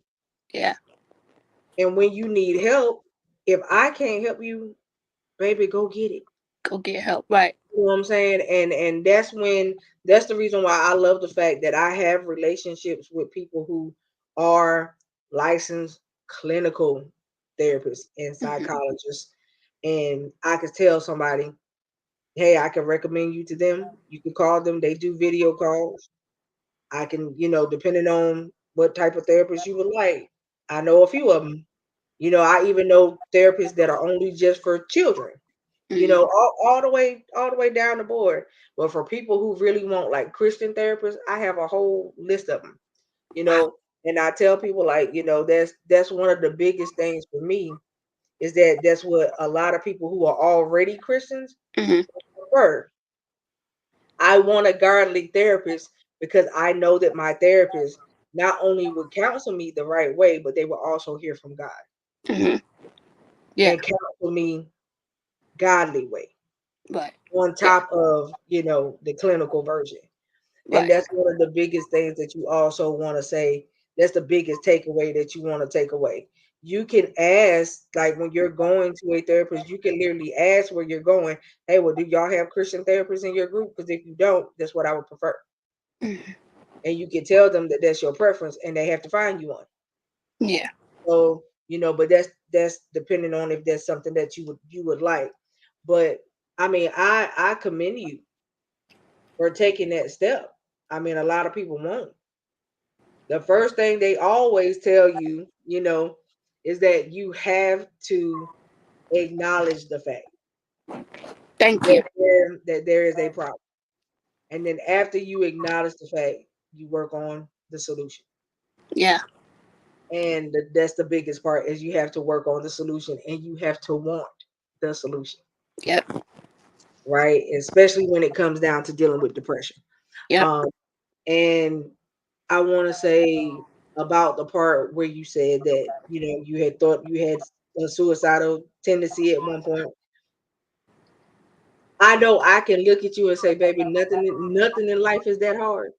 Yeah. And when you need help, if I can't help you, baby, go get it. Go get help. Right. You know what I'm saying? And that's the reason why I love the fact that I have relationships with people who are licensed clinical therapists and psychologists. And I could tell somebody, hey, I can recommend you to them. You can call them. They do video calls. I can, depending on what type of therapist you would like. I know a few of them. I even know therapists that are only just for children. Mm-hmm. All the way down the board. But for people who really want like Christian therapists, I have a whole list of them. You Wow. know, and I tell people like, that's one of the biggest things for me is that that's what a lot of people who are already Christians Mm-hmm. prefer. I want a godly therapist because I know that my therapist not only would counsel me the right way, but they will also hear from God Mm-hmm. Yeah. and counsel me godly way Right. on Yeah. top of, the clinical version. And Right. that's one of the biggest things that you also want to say. That's the biggest takeaway that you want to take away. You can ask, like when you're going to a therapist, you can literally ask where you're going. Hey, well, do y'all have Christian therapists in your group? Because if you don't, that's what I would prefer. Mm-hmm. And you can tell them that that's your preference, and they have to find you one. Yeah. So but that's depending on if that's something that you would like. But I mean, I commend you for taking that step. I mean, a lot of people won't. The first thing they always tell you, is that you have to acknowledge the fact Thank that you. there is a problem. And then after you acknowledge the fact, you work on the solution. Yeah. And that's the biggest part is you have to work on the solution and you have to want the solution, Yep. right? Especially when it comes down to dealing with depression. Yep. Um, and I want to say about the part where you said that you had thought you had a suicidal tendency at one point. I know I can look at you and say, baby, nothing in life is that hard,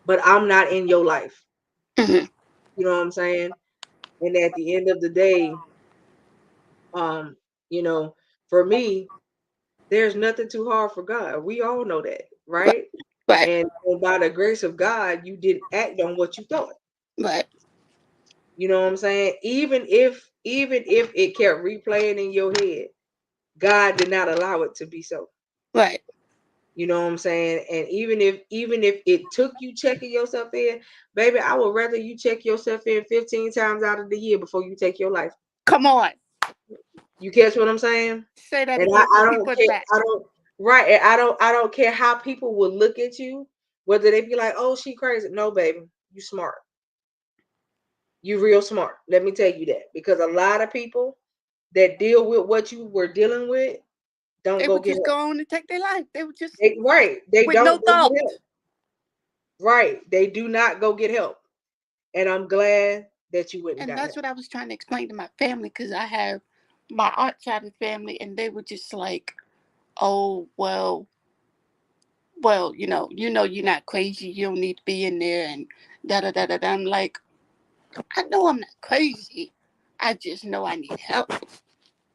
but I'm not in your life. Mm-hmm. You know what I'm saying? And at the end of the day, um, you know, for me, there's nothing too hard for God. We all know that, Right. right? Right. And by the grace of God, you did act on what you thought. Right. You know what I'm saying? Even if it kept replaying in your head, God did not allow it to be so. Right. You know what I'm saying? And even if it took you checking yourself in, baby, I would rather you check yourself in 15 times out of the year before you take your life. Come on. You catch what I'm saying? Say that And I, again for I the don't people in the care. back. I don't right. And I don't care how people will look at you, whether they be like, oh, she crazy. No, baby, you smart. You real smart. Let me tell you that. Because a lot of people that deal with what you were dealing with don't They go would get just help. go on and take their life. They would just Right. They with no don't go thought. get help. Right. They do not go get help. And I'm glad that you went and And got that's help. what I was trying to explain to my family because I have my aunt side of the family, and they were just like, "Oh, well, you're not crazy. You don't need to be in there." And da da da da. I'm like, I know I'm not crazy. I just know I need help.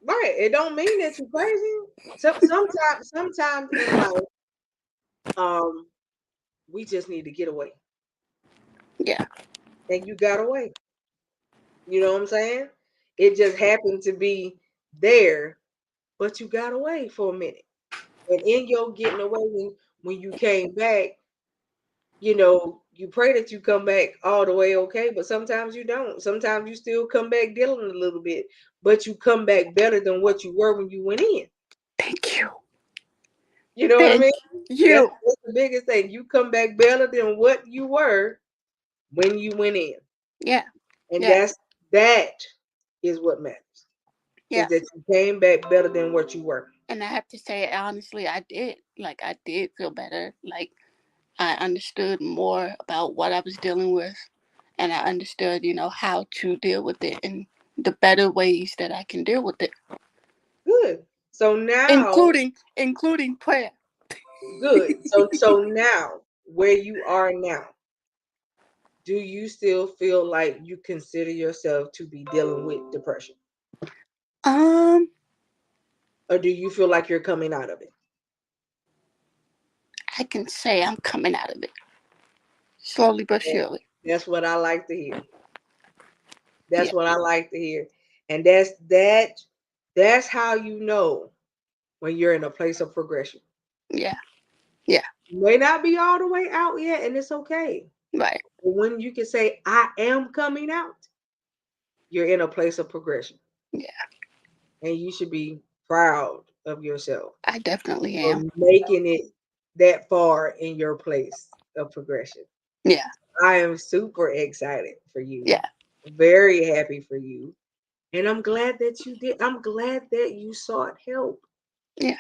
Right. It don't mean that you're crazy. Sometimes in life, um, we just need to get away. Yeah. And you got away. You know what I'm saying? It just happened to be there, but you got away for a minute. And in your getting away when you came back, you pray that you come back all the way okay, but sometimes you don't. Sometimes you still come back dealing a little bit, but you come back better than what you were when you went in. Thank you. You know what I Thank mean? That's, you. that's the biggest thing. You come back better than what you were when you went in. Yeah. And Yeah. that is what matters. Yeah. Is that you came back better than what you were. And I have to say, honestly, I did. Like, I did feel better. Like, I understood more about what I was dealing with, and I understood, how to deal with it and the better ways that I can deal with it, Good. So now, including prayer. good. So now, where you are now, do you still feel like you consider yourself to be dealing with depression? Um, Or do you feel like you're coming out of it? I can say I'm coming out of it slowly but Yeah. surely. That's what I like to hear. Yeah, That's what I like to hear. And that's how you know when you're in a place of progression. yeah, yeah. You may not be all the way out yet, and it's okay. Right. But when you can say, I am coming out, you're in a place of progression. Yeah, And you should be proud of yourself I definitely for am. making it that far in your place of progression. Yeah, I am super excited for you. yeah, Very happy for you. And I'm glad that you did. I'm glad that you sought help. yeah.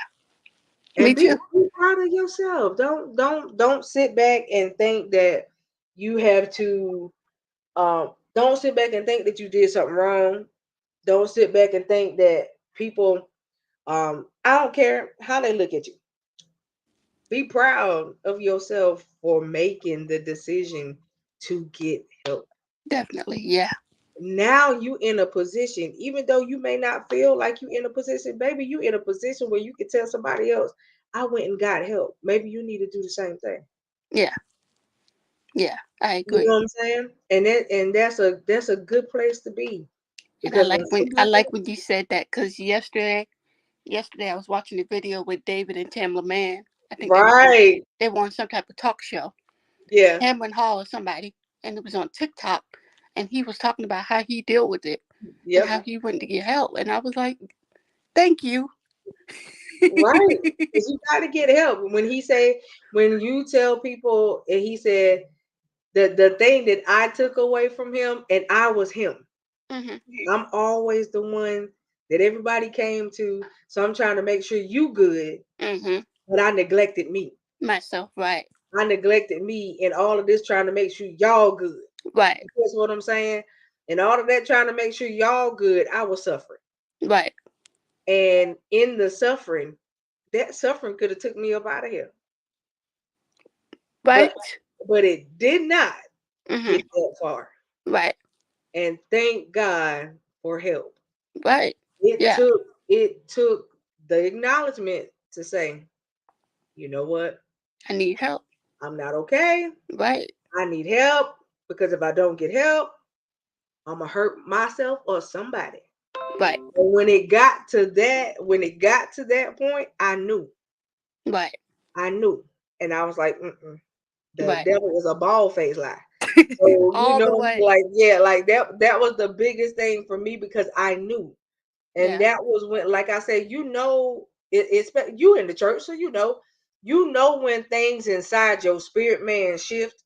And Me too. be proud of yourself. Don't sit back and think that you have to don't sit back and think that you did something wrong. Don't sit back and think that people I don't care how they look at you. Be proud of yourself for making the decision to get help. Definitely. Yeah. Now you in a position, even though you may not feel like you in a position, baby, you in a position where you can tell somebody else, I went and got help. Maybe you need to do the same thing. Yeah. Yeah. I You know agree. what I'm saying? And that's a good place to be. And I Because when like when I somebody like when you said that because yesterday I was watching a video with David and Tamla Mann. I think right. they were on some type of talk show, Yeah. Cameron Hall or somebody, and it was on TikTok, and he was talking about how he dealt with it and Yep. how he went to get help, and I was like, "Thank you." Right. Because you gotta get help. When you tell people and he said the thing that I took away from him and I was him. Mhm. I'm always the one that everybody came to. So I'm trying to make sure you good, Mhm. but I neglected me. Myself. Right. I neglected me in all of this trying to make sure y'all good. Right. That's what I'm saying. And all of that trying to make sure y'all good, I was suffering. Right. And in the suffering, that suffering could have took me up out of here. But Right. but it did not Mhm. get that far. Right. And thank God for help. Right. It Yeah. took it took the acknowledgement to say, you know what? I need help. I'm not okay. Right. I need help because if I don't get help, I'm gonna hurt myself or somebody. Right. And when it got to that point, I knew. Right. I knew. And I was like, mm-mm. The Right. devil is a bald faced lie. So All the way. like yeah, like that was the biggest thing for me because I knew. And Yeah. that was when, like I said, it's you in the church, so you know when things inside your spirit man shift,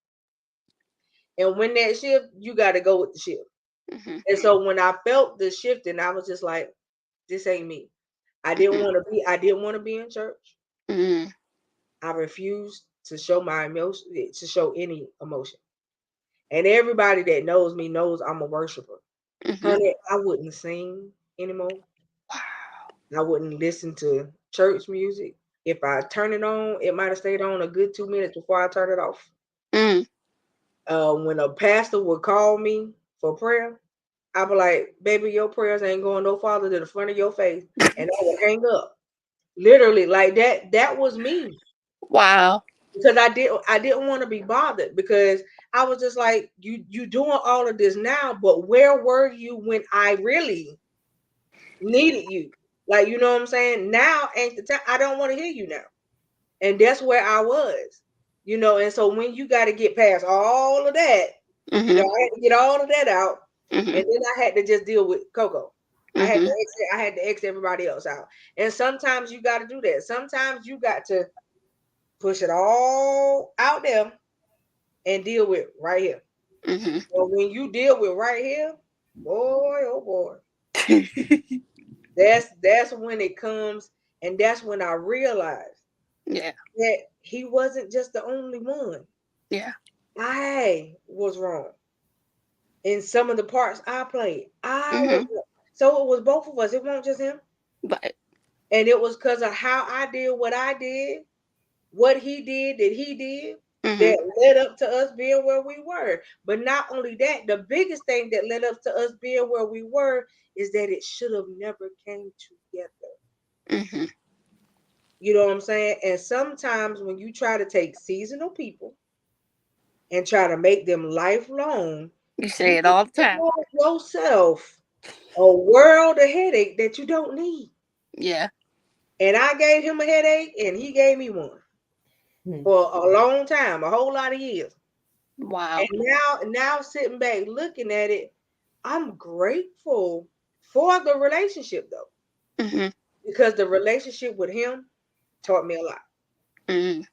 and when that shift, you got to go with the shift. Mhm. And so when I felt the shift, and I was just like, this ain't me. Mhm. I didn't want to be in church. Mhm. I refused to show my emotion, to show any emotion. And everybody that knows me knows I'm a worshiper. Mhm. Honey, I wouldn't sing anymore. Wow. I wouldn't listen to church music. If I turn it on, it might have stayed on a good 2 minutes before I turn it off. Mm. When a pastor would call me for prayer, I'd be like, baby, your prayers ain't going no farther than the front of your face. And I would hang up. Literally, like that. That was me. Wow. Because I didn't want to be bothered because I was just like, you doing all of this now, but where were you when I really needed you? Like, you know what I'm saying? Now ain't the time. I don't want to hear you now. And that's where I was, and so when you got to get past all of that, Mhm. I had to get all of that out, and Mhm. then I had to just deal with Coco. Mhm. I had to exit everybody else out. And sometimes you got to do that. Sometimes you got to push it all out there and deal with right here. Mhm. But when you deal with right here, boy, oh boy, that's when it comes, and that's when I realized Yeah. that he wasn't just the only one. Yeah. I was wrong in some of the parts I played. I was Mhm. so it was both of us. It wasn't just him, Right. and it was because of how I did what I did, what he did that he did, Mhm. that led up to us being where we were. But not only that, the biggest thing that led up to us being where we were is that it should have never came together. Mhm. You know what I'm saying? And sometimes when you try to take seasonal people and try to make them lifelong, You say you it all the time. give yourself a world of headache that you don't need. Yeah. And I gave him a headache and he gave me one for a long time, a whole lot of years. Wow. And now sitting back looking at it, I'm grateful for the relationship though, Mhm. because the relationship with him taught me a lot. Mhm.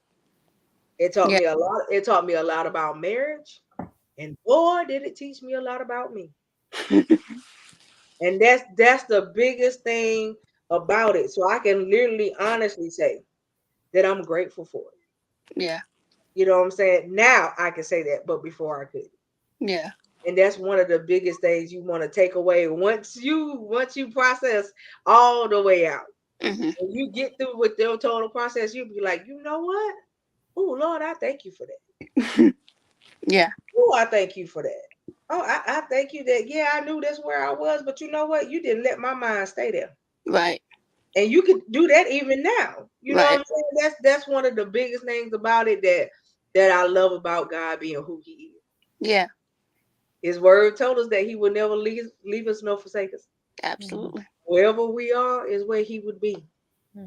It taught Yeah. me a lot. It taught me a lot about marriage, and boy, did it teach me a lot about me. And that's the biggest thing about it. So I can literally honestly say that I'm grateful for it. Yeah. You know what I'm saying? Now I can say that, but before I could. Yeah. And that's one of the biggest things you want to take away once you process all the way out. Mhm. When you get through with the total process, you'll be like, you know what? Oh Lord, I thank you for that. Yeah. Oh, I thank you for that. Oh, I thank you that, yeah, I knew that's where I was, but you know what? You didn't let my mind stay there. Right. And you could do that even now. You know what Right. I'm saying? That's one of the biggest things about it that I love about God being who he is. Yeah. His word told us that he would never leave us nor forsake us. Absolutely. Wherever we are is where he would be.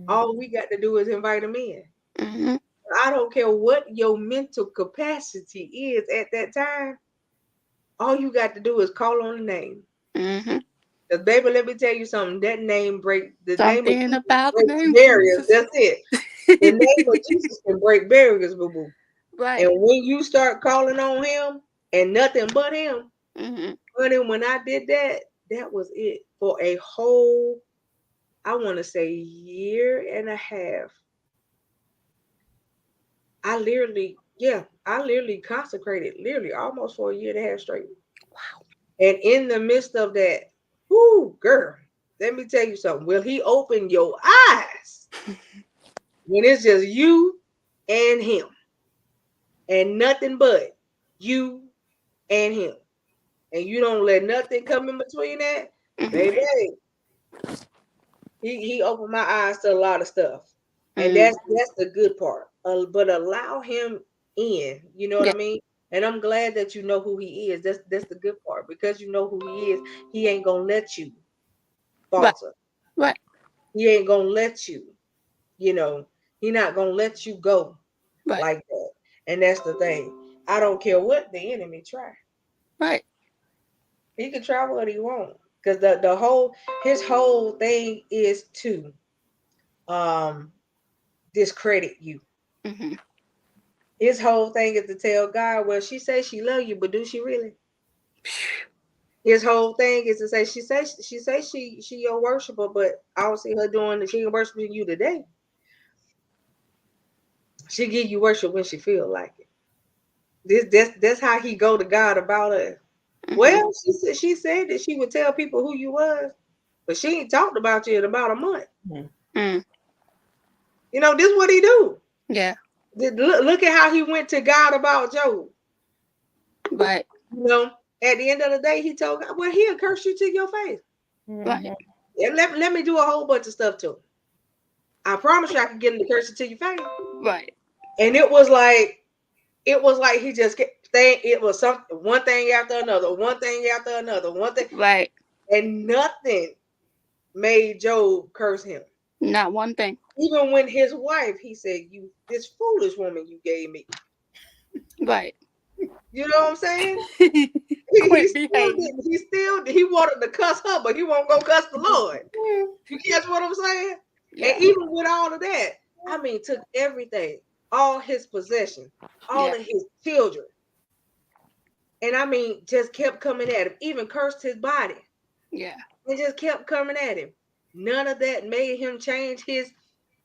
All we got to do is invite him in. Mhm. I don't care what your mental capacity is at that time. All you got to do is call on the name. Mhm. Because baby, let me tell you something. That name the name of Something Jesus about the breaks name barriers. Jesus. That's it. The name of Jesus can break barriers, boo boo. Right. And when you start calling on him and nothing but him, Mhm. honey, when I did that, that was it for a whole, I want to say, year and a half. I literally consecrated literally almost for a year and a half straight. Wow. And in the midst of that, whoo, girl, let me tell you something. Will he open your eyes when it's just you and him and nothing but you and him? And you don't let nothing come in between that, Mhm. baby. He opened my eyes to a lot of stuff. And Mhm. that's the good part. But allow him in, you know what Yeah. I mean? And I'm glad that you know who he is. That's the good part. Because you know who he is, he ain't gonna let you Right. falter. Right. He ain't gonna let you, you know, he not gonna let you go Right. like that. And that's the thing. I don't care what the enemy try. Right. He can try what he wants. Because the whole his whole thing is to um discredit you. Mhm. His whole thing is to tell God, well, she says she love you, but do she really? His whole thing is to say she your worshiper, but I don't see her doing she ain't worshiping you today. She give you worship when she feel like it. That's how he go to God about her. Mhm. Well, she said that she would tell people who you was, but she ain't talked about you in about a month. Mhm. You know, this what he do. Yeah. Look at how he went to God about Job. Right. You know, at the end of the day, he told God, well, he'll curse you to your face. Right. And let me do a whole bunch of stuff to him. I promise you I can get him to curse it to your face. Right. And it was like he just kept saying it was something one thing after another, one thing after another, one thing, Right. and nothing made Job curse him. Not one thing. Even when his wife, he said, you this foolish woman you gave me. Right. You know what I'm saying? Quit behaving. He wanted to cuss her, but he won't go cuss the Lord. You catch what I'm saying? And Yeah. even with all of that, I mean, took everything, all his possessions, all Yeah. of his children, And I mean, just kept coming at him, even cursed his body. Yeah. And just kept coming at him. None of that made him change his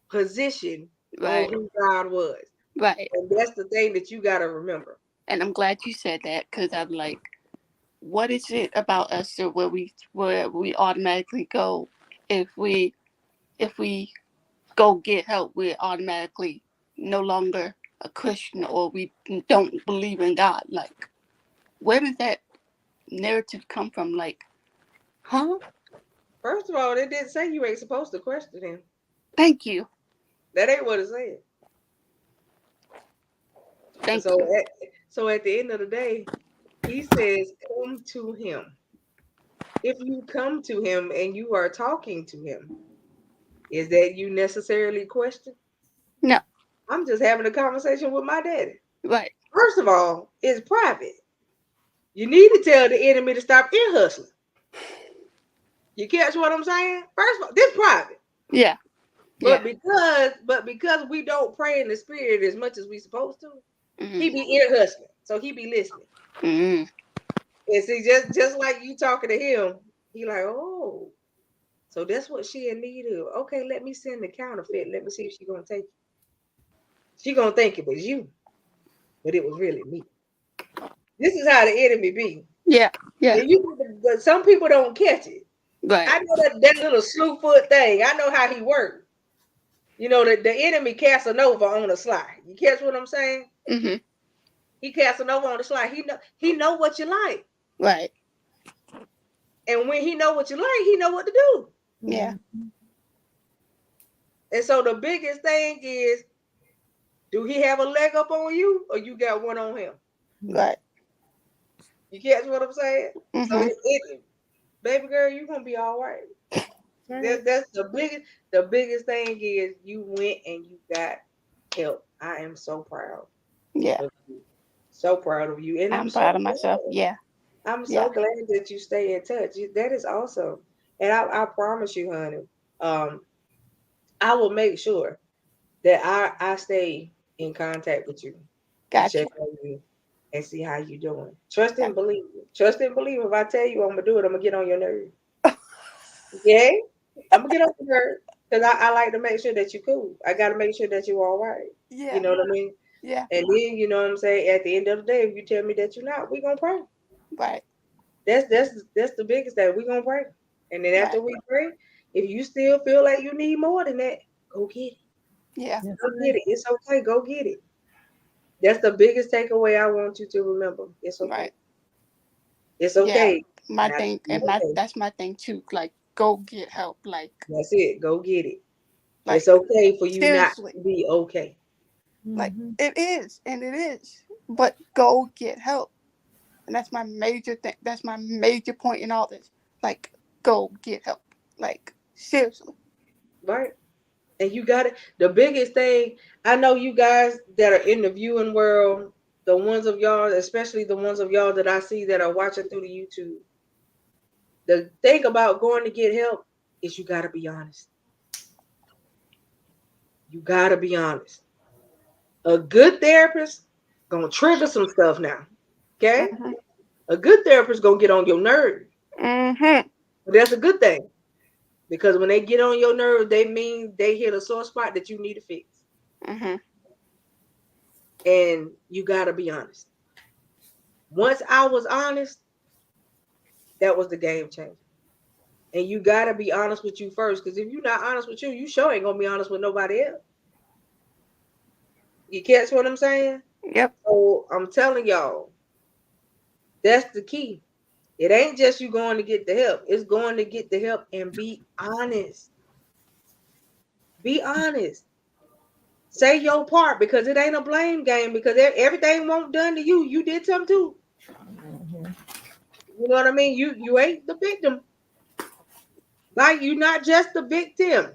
position Right. on who God was. Right. And that's the thing that you got to remember. And I'm glad you said that, because I'm like, what is it about Esther where we automatically go, if we go get help, we're automatically no longer a Christian, or we don't believe in God? Like, where did that narrative come from? Like, huh? First of all, it didn't say you ain't supposed to question him. Thank you. That ain't what it said. Thank you. So at the end of the day, he says, come to him. If you come to him and you are talking to him, is that you necessarily question? No. I'm just having a conversation with my daddy. Right. First of all, it's private. You need to tell the enemy to stop ear hustling. You catch what I'm saying? First of all, this is private. Yeah. But because we don't pray in the spirit as much as we supposed to, he be ear hustling. So he be listening. Mm-hmm. And see, just like you talking to him, he like, oh, so that's what she in need of. Okay, let me send the counterfeit. Let me see if she gonna take it. She gonna think it was you, but it was really me. This is how the enemy be. Yeah. Yeah. But some people don't catch it. Right. I know that little slew foot thing. I know how he works. You know, the enemy Casanova on the sly. You catch what I'm saying? Mm-hmm. He Casanova on the sly. He know what you like. Right. And when he know what you like, he know what to do. Yeah. And so the biggest thing is, do he have a leg up on you, or you got one on him? Right. You catch what I'm saying? Mm-hmm. So baby girl, you gonna be all right. That's the biggest thing is you went and you got help. I am so proud. Yeah. Of you. So proud of you. And I'm proud of myself. Yeah. I'm so glad that you stay in touch. That is awesome. And I promise you, honey, I will make sure that I stay in contact with you. Gotcha. Check on you and see how you doing. Trust and believe. Trust and believe. If I tell you I'm gonna do it, I'm gonna get on your nerves. Yeah, I'm gonna get on your nerves because I like to make sure that you're cool. I gotta make sure that you're all right. Yeah. You know what I mean? Yeah. And then you know what I'm saying. At the end of the day, if you tell me that you're not, we're gonna pray. Right. That's the biggest thing. We're gonna pray. And then after we pray, if you still feel like you need more than that, go get it. Yeah. Go get it. It's okay. Go get it. That's the biggest takeaway I want you to remember. It's okay. Right. It's okay. Yeah. My thing, and that's my thing too. Like, go get help. Like, that's it. Go get it. Like, it's okay for you seriously. not to be okay. Like, it is, and it is. But go get help. And that's my major thing. That's my major point in all this. Like, go get help. Like, seriously. Right. And you got it. The biggest thing, I know you guys that are in the viewing world, the ones of y'all, especially the ones of y'all that I see that are watching through the YouTube. The thing about going to get help is you got to be honest. You got to be honest. A good therapist going to trigger some stuff now. Okay? Mm-hmm. A good therapist going to get on your nerve. Mm-hmm. But that's a good thing. Because when they get on your nerve, they mean they hit a sore spot that you need to fix. Mm-hmm. And you got to be honest. Once I was honest, that was the game changer. And you got to be honest with you first. Because if you're not honest with you, you sure ain't going to be honest with nobody else. You catch what I'm saying? Yep. So I'm telling y'all, that's the key. It ain't just you going to get the help. It's going to get the help and be honest. Be honest. Say your part, because it ain't a blame game, because everything won't done to you. You did something too. Mm-hmm. You know what I mean? You ain't the victim. Like, you're not just the victim.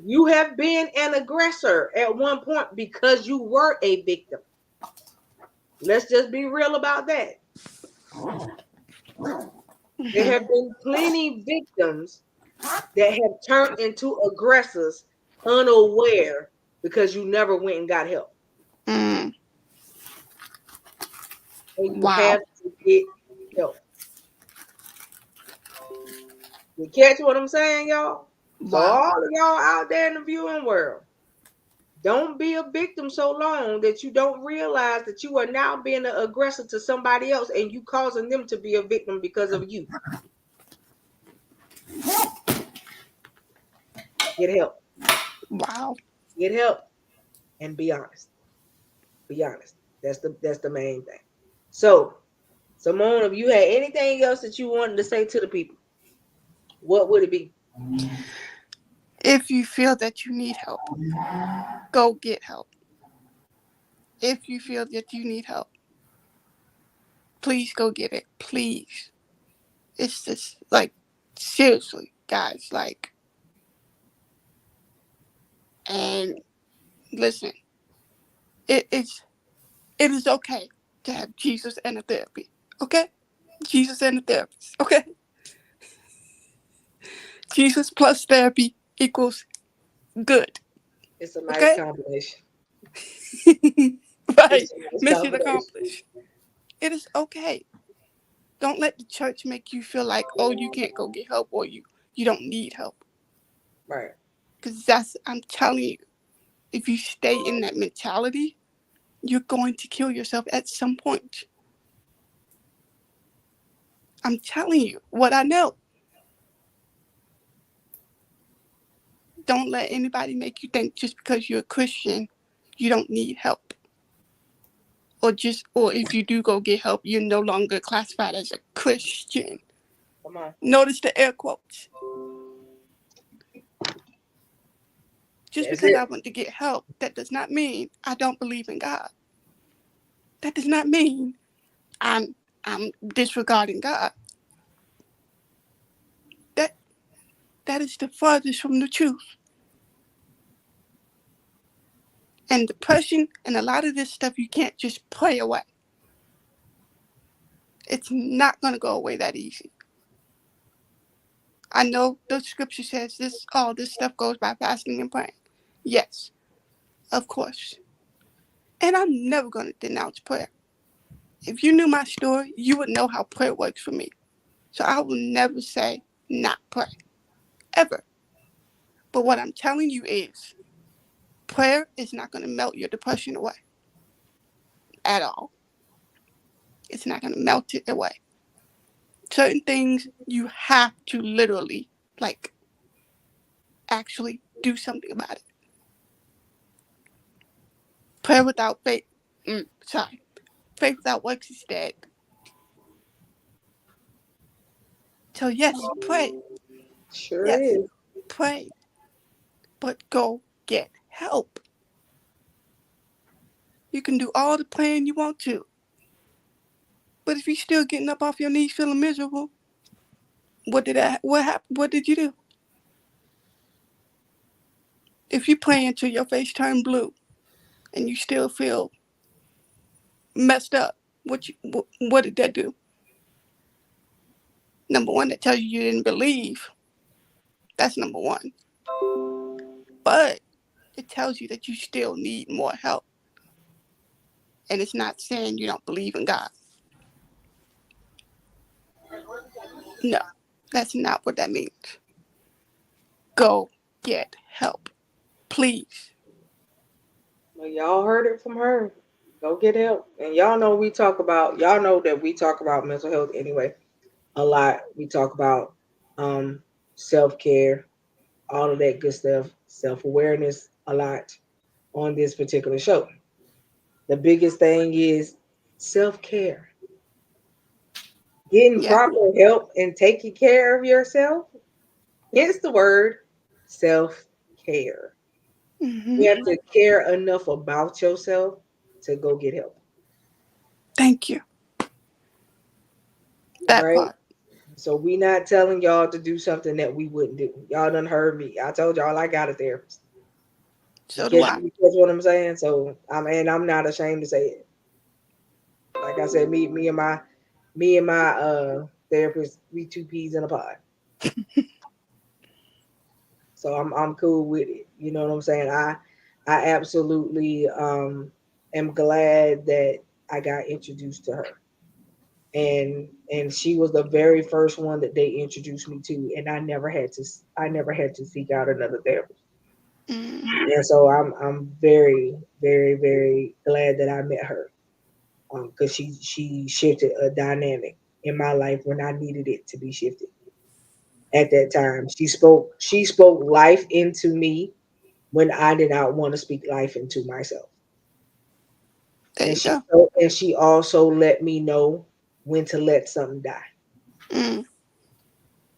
You have been an aggressor at one point because you were a victim. Let's just be real about that. There have been plenty victims that have turned into aggressors unaware because you never went and got help. Mm. and you Wow. have to get help. You catch what I'm saying, y'all? So Wow. all of y'all out there in the viewing world, don't be a victim so long that you don't realize that you are now being an aggressor to somebody else and you causing them to be a victim because of you. Get help. Wow. Get help and be honest. Be honest. That's the main thing. So, Simone, if you had anything else that you wanted to say to the people, what would it be? If you feel that you need help, go get help. If you feel that you need help, please go get it. Please. It's just like, seriously, guys, like, and listen, it is okay to have Jesus and a therapy. Okay? Jesus and a therapist. Okay? Jesus plus therapy equals good. It's a nice Okay? combination. Right. It's a nice Mission combination. accomplished. It is okay. Don't let the church make you feel like, oh, you can't go get help or you don't need help. Right. Because I'm telling you, if you stay in that mentality, you're going to kill yourself at some point. I'm telling you what I know. Don't let anybody make you think just because you're a Christian, you don't need help. Or if you do go get help, you're no longer classified as a Christian. Come on. Notice the air quotes. Just That's because I it. want to get help, that does not mean I don't believe in God. That does not mean I'm disregarding God. That that is the farthest from the truth. And depression and a lot of this stuff you can't just pray away. It's not gonna go away that easy. I know the scripture says all this stuff goes by fasting and praying. Yes, of course. And I'm never gonna denounce prayer. If you knew my story, you would know how prayer works for me. So I will never say not pray. Ever. But what I'm telling you is prayer is not gonna melt your depression away. At all. It's not gonna melt it away. Certain things you have to literally like actually do something about it. Prayer without faith, faith without works is dead. So yes, pray. Sure Yes, is. pray. But go get help. You can do all the praying you want to. But if you're still getting up off your knees feeling miserable, what happened? What did you do? If you pray until your face turned blue and you still feel messed up, what did that do? Number one, that tells you didn't believe. That's number one. But it tells you that you still need more help. And it's not saying you don't believe in God. No, that's not what that means. Go get help, please. Well, y'all heard it from her. Go get help. And y'all know that we talk about mental health anyway a lot. We talk about um self-care, all of that good stuff, self-awareness a lot on this particular show. The biggest thing is self-care. Getting Yeah. proper help and taking care of yourself. Hence the word self-care. Hmm. You have to care enough about yourself to go get help. Thank you. That Right? part. So we not telling y'all to do something that we wouldn't do. Y'all done heard me. I told y'all I got a therapist. So do I. You catch what I'm saying? So I'm not ashamed to say it. Like I said, me and my therapist, we two peas in a pod. So I'm cool with it. You know what I'm saying? I absolutely am glad that I got introduced to her. and she was the very first one that they introduced me to, and I never had to seek out another therapist. Mm. And so I'm very, very, very glad that I met her, because she shifted a dynamic in my life when I needed it to be shifted at that time. She spoke life into me when I did not want to speak life into myself. There And you she go. and she also let me know when to let something die. Mm.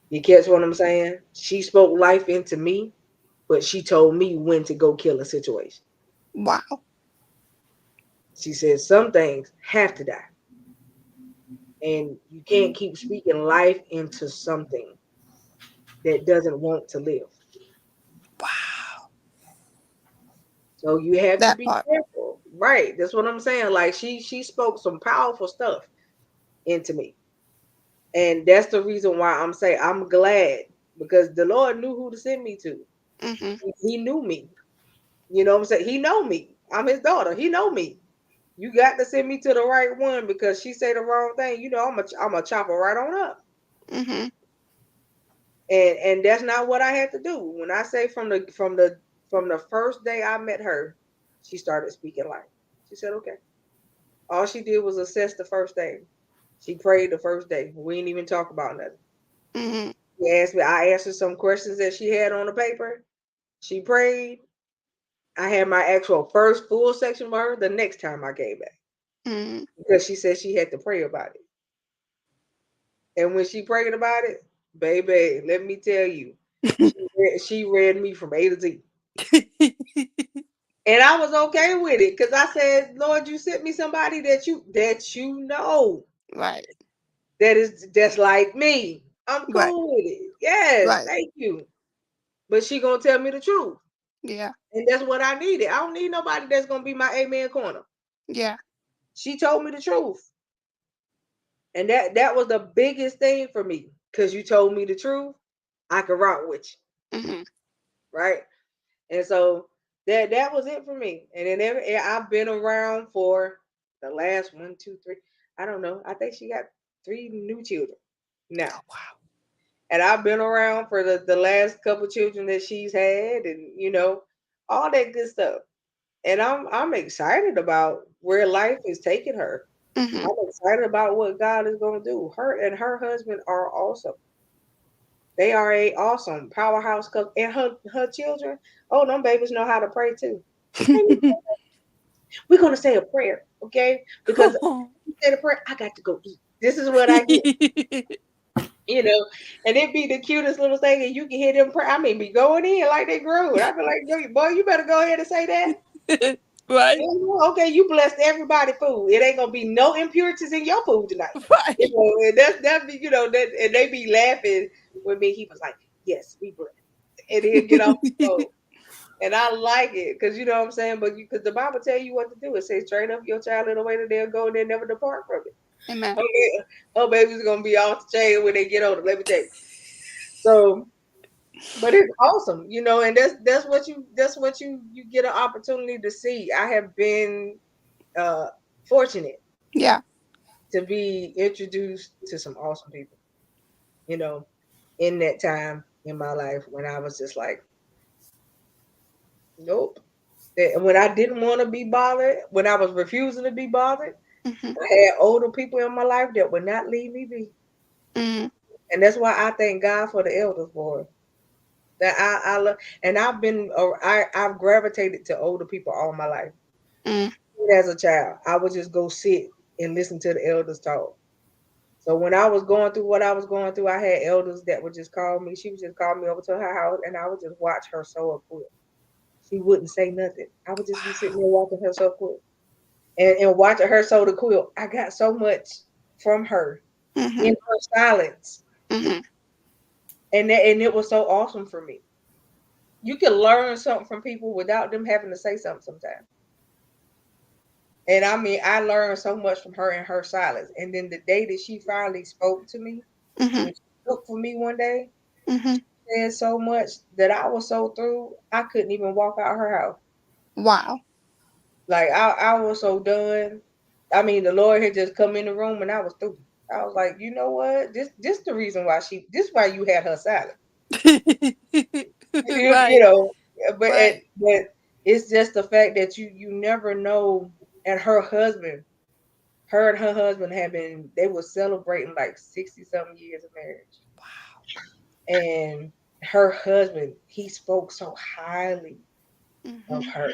You catch what I'm saying? She spoke life into me, but she told me when to go kill a situation. Wow. She said some things have to die. And you can't keep speaking life into something that doesn't want to live. Wow. So you have to That be part. careful. Right. That's what I'm saying. Like she spoke some powerful stuff into me. And that's the reason why I'm saying I'm glad, because the Lord knew who to send me to. Mm-hmm. He knew me. You know what I'm saying? He know me. I'm his daughter. He know me. You got to send me to the right one, because she say the wrong thing. I'm a chopper right on up. Mm-hmm. And that's not what I had to do. When I say from the first day I met her, she started speaking life. She said, okay. All she did was assess the first day. She prayed the first day. We didn't even talk about nothing. Mm-hmm. I asked her some questions that she had on the paper. She prayed. I had my actual first full section with her the next time I came back, Mm-hmm. because she said she had to pray about it. And when she prayed about it, baby, let me tell you, she read me from A to Z. And I was okay with it, because I said, Lord, you sent me somebody that you know Right. that's like me. I'm Right. cool with it. Yes, Right. thank you. But she gonna tell me the truth. Yeah. And that's what I needed. I don't need nobody that's gonna be my amen corner. Yeah. She told me the truth. And that was the biggest thing for me. Because you told me the truth, I could rock with you. Mm-hmm. Right. And so that was it for me. And then I've been around for the last 1, 2, 3. I don't know. I think she got 3 new children now. Oh, wow. And I've been around for the last couple children that she's had, and all that good stuff. And I'm excited about where life is taking her. Mm-hmm. I'm excited about what God is going to do. Her and her husband are awesome. They are a awesome powerhouse couple, and her children. Oh, them babies know how to pray too. We're gonna say a prayer, okay? Because you say the prayer, I got to go eat. This is what I get, you know. And it be the cutest little thing, and you can hear them pray. I mean, be going in like they grew. I be like, yo, boy, you better go ahead and say that. Right. Okay, you blessed everybody food. It ain't gonna be no impurities in your food tonight. Right. And that be that, and they be laughing with me. He was like, yes, we blessed, and he'll get off the phone. And I like it, because you know what I'm saying. But because the Bible tell you what to do, it says train up your child in the way that they'll go, and they'll never depart from it. Amen. Okay, oh baby's gonna be off the chain when they get older. Let me tell you. So, but it's awesome, and that's what you get an opportunity to see. I have been uh fortunate Yeah. to be introduced to some awesome people, you know, in that time in my life when I was just like, nope. When I didn't want to be bothered, when I was refusing to be bothered, Mm-hmm. I had older people in my life that would not leave me be. Mm-hmm. And that's why I thank God for the elders, boy. That I love, and I've gravitated to older people all my life. Mm-hmm. Even as a child, I would just go sit and listen to the elders talk. So when I was going through what I was going through, I had elders that would just call me. She would just call me over to her house, and I would just watch her sew a quilt. She wouldn't say nothing. I would just be sitting there watching her sew a quilt, and watching her sew the quilt. I got so much from her Mm-hmm. in her silence, Mm-hmm. and it was so awesome for me. You can learn something from people without them having to say something sometimes. And I mean, I learned so much from her in her silence. And then the day that she finally spoke to me, Mm-hmm. when she cooked for me one day, Mm-hmm. said so much that I was so through, I couldn't even walk out her house. Wow. Like I was so done. I mean, the Lord had just come in the room and I was through. I was like, you know what? This the reason why this why you had her silent. You Right. know, but Right. but it's just the fact that you never know. And her and her husband they were celebrating like 60 something years of marriage. And her husband, he spoke so highly of Mhm. her.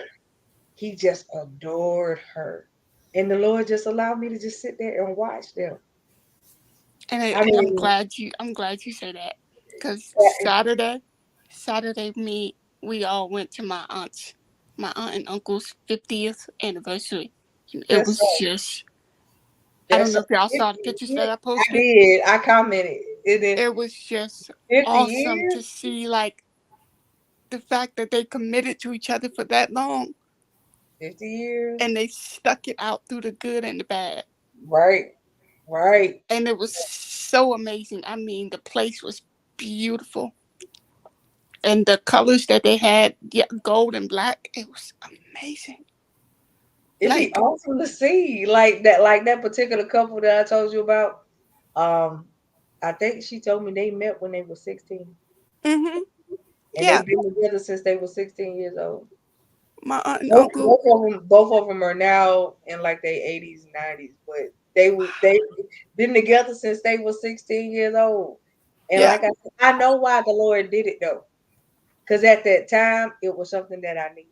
He just adored her. And the Lord just allowed me to just sit there and watch them. And I mean, I'm glad you say that, because that- Saturday we all went to my aunt and uncle's 50th anniversary. And it that's was just, I don't that's know if y'all 50 saw the pictures that years. I I posted. did. I commented. It is It was just 50 awesome years. to see, like, the fact that they committed to each other for that long 50 years. and they stuck it out through the good and the bad. Right. Right. And it was so amazing. I mean, the place was beautiful. And the colors that they had, yeah, gold and black, it was amazing. It'd be Like, awesome to see like that particular couple that I told you about. Um, I think she told me they met when they were 16. mm-hmm, And yeah, they've been together since they were 16 years old. my aunt and Both, uncle. both of them are now in like their 80s, 90s, but they've been together since they were 16 years old. And Yeah, like I said, I know why the Lord did it though. Because at that time it was something that I needed.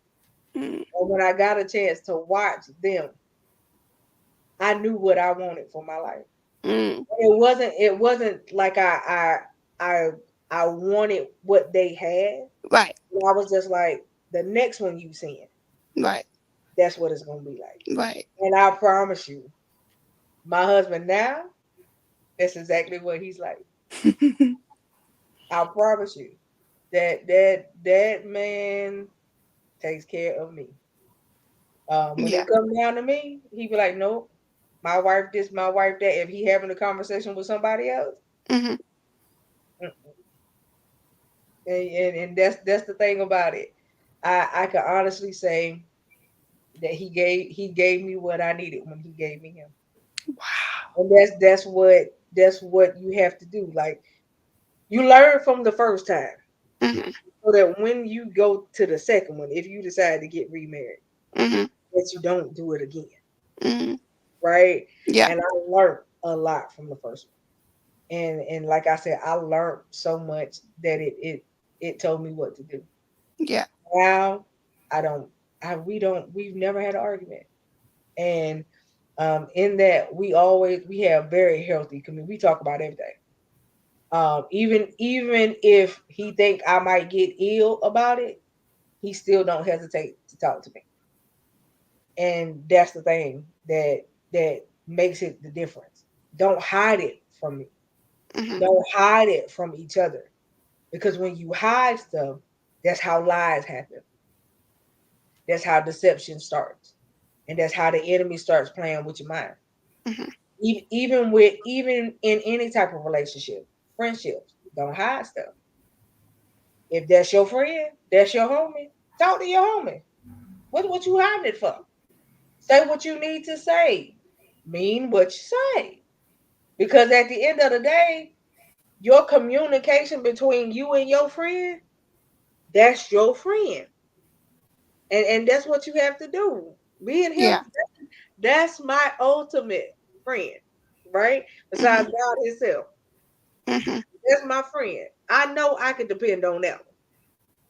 mm, And when I got a chance to watch them, I knew what I wanted for my life. mm, It wasn't like I I wanted what they had. right, I was just like, the next one you seeing, right, that's what it's gonna be like. right. And I promise you, my husband now, that's exactly what he's like. I promise you that man takes care of me. When Yeah, it comes down to me, he be like, nope, my wife this, my wife that. If he having a conversation with somebody else, mm-hmm, mm, and that's the thing about it. I can honestly say that he gave me what I needed when he gave me him. wow, And that's what you have to do. Like, you learn from the first time, mm-hmm, so that when you go to the second one, if you decide to get remarried, mm-hmm, that you don't do it again, mm-hmm. right? Yeah, And I learned a lot from the first one, and like I said, I learned so much that it told me what to do. yeah, Now I don't, we've never had an argument, and in that we have very healthy community. We talk about everything. Even if he think I might get ill about it, he still don't hesitate to talk to me. And that's the thing that makes it the difference. Don't hide it from me. mm-hmm, Don't hide it from each other. Because when you hide stuff, that's how lies happen. That's how deception starts. And that's how the enemy starts playing with your mind. mm-hmm. Even in any type of relationship, friendships, don't hide stuff. If that's your friend, that's your homie, talk to your homie. What you hiding it for? Say what you need to say. Mean what you say. Because at the end of the day, your communication between you and your friend, that's your friend. And that's what you have to do. Me and him, Yeah, that's my ultimate friend, right? mm-hmm, Besides God himself. mm-hmm. That's my friend. I know I can depend on that one.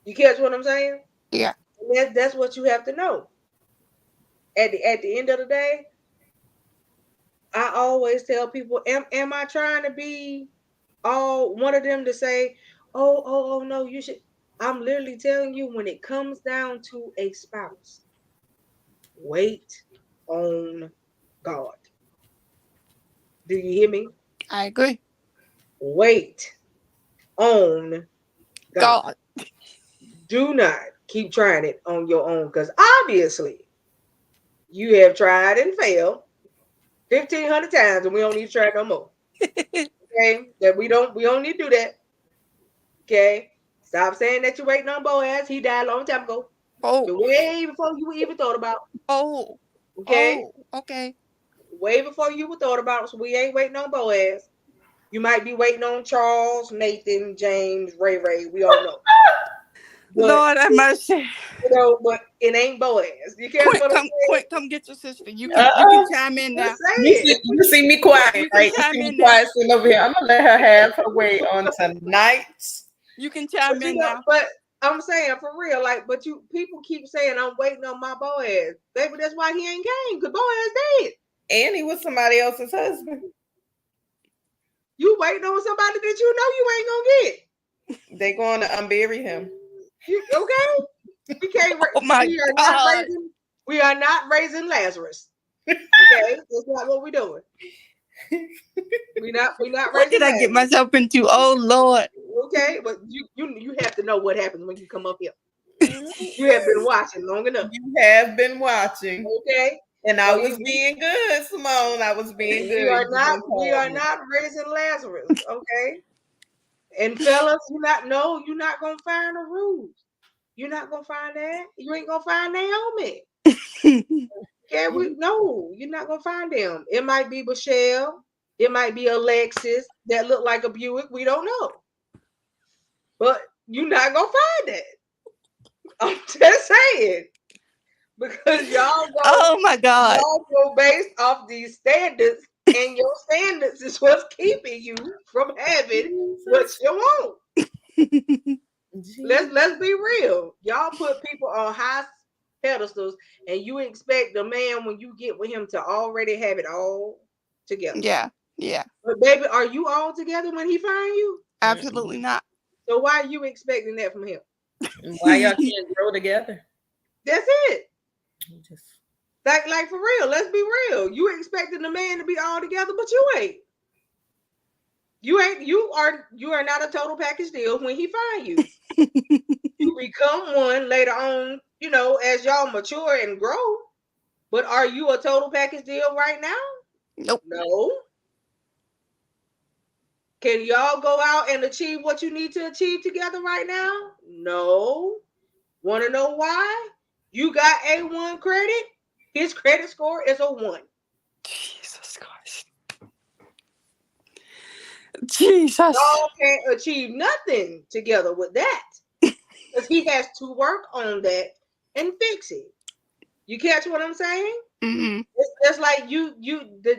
You catch what I'm saying? Yeah, And that's what you have to know. At the end of the day, I always tell people, am I trying to be all one of them to say, oh no, you should. I'm literally telling you, when it comes down to a spouse, wait on God. Do you hear me? I agree. Wait on God. God. Do not keep trying it on your own, because obviously you have tried and failed 1,500 times, and we don't need to try no more. Okay, that we don't need to do that. Okay, stop saying that you're waiting on Boaz. He died a long time ago, Oh, way before you even thought about. oh, Okay, oh, okay. way before you were thought about. So we ain't waiting on Boaz. You might be waiting on Charles, Nathan, James, Ray Ray. We all know. But Lord have mercy. but it ain't Boaz. You can't what I'm saying? Quick, come get your sister. You can chime in now. You see me quiet, You right? can chime You see in me quiet sitting over here. I'm gonna let her have her way on tonight. You can chime in now. But I'm saying for real, like, but people keep saying I'm waiting on my Boaz. Baby, that's why he ain't came, because Boaz dead. And he was somebody else's husband. You waiting on somebody that you know you ain't gonna get. They going to unbury him. You okay? We can't. Oh my God. We are not raising Lazarus. Okay, that's not what we're doing. We not What raising. did I get myself into? Oh Lord. Okay, but you have to know what happens when you come up here. You have been watching long enough. You have been watching. Okay. And I was being good, Simone. I was being good. We are not raising Lazarus, okay? And fellas, you're not gonna find a Ruth. You're not gonna find that. You ain't gonna find Naomi. Yeah, you're not gonna find them. It might be Michelle, it might be Alexis that look like a Buick. We don't know. But you're not gonna find that. I'm just saying. Because y'all go, oh my God. Y'all go based off these standards, and your standards is what's keeping you from having what you want. Let's be real. Y'all put people on high pedestals, and you expect the man when you get with him to already have it all together. Yeah. But baby, are you all together when he find you? Absolutely not. So why are you expecting that from him? Why y'all can't grow together? That's it. Like for real, let's be real. You expecting the man to be all together, but you ain't. You are not a total package deal when he find you. You become one later on, as y'all mature and grow. But are you a total package deal right now? Nope. No. Can y'all go out and achieve what you need to achieve together right now? No. Want to know why? You got A1 credit. His credit score is a 1. Jesus Christ. Jesus. Y'all can't achieve nothing together with that. Because he has to work on that and fix it. You catch what I'm saying? Mm-hmm. It's just like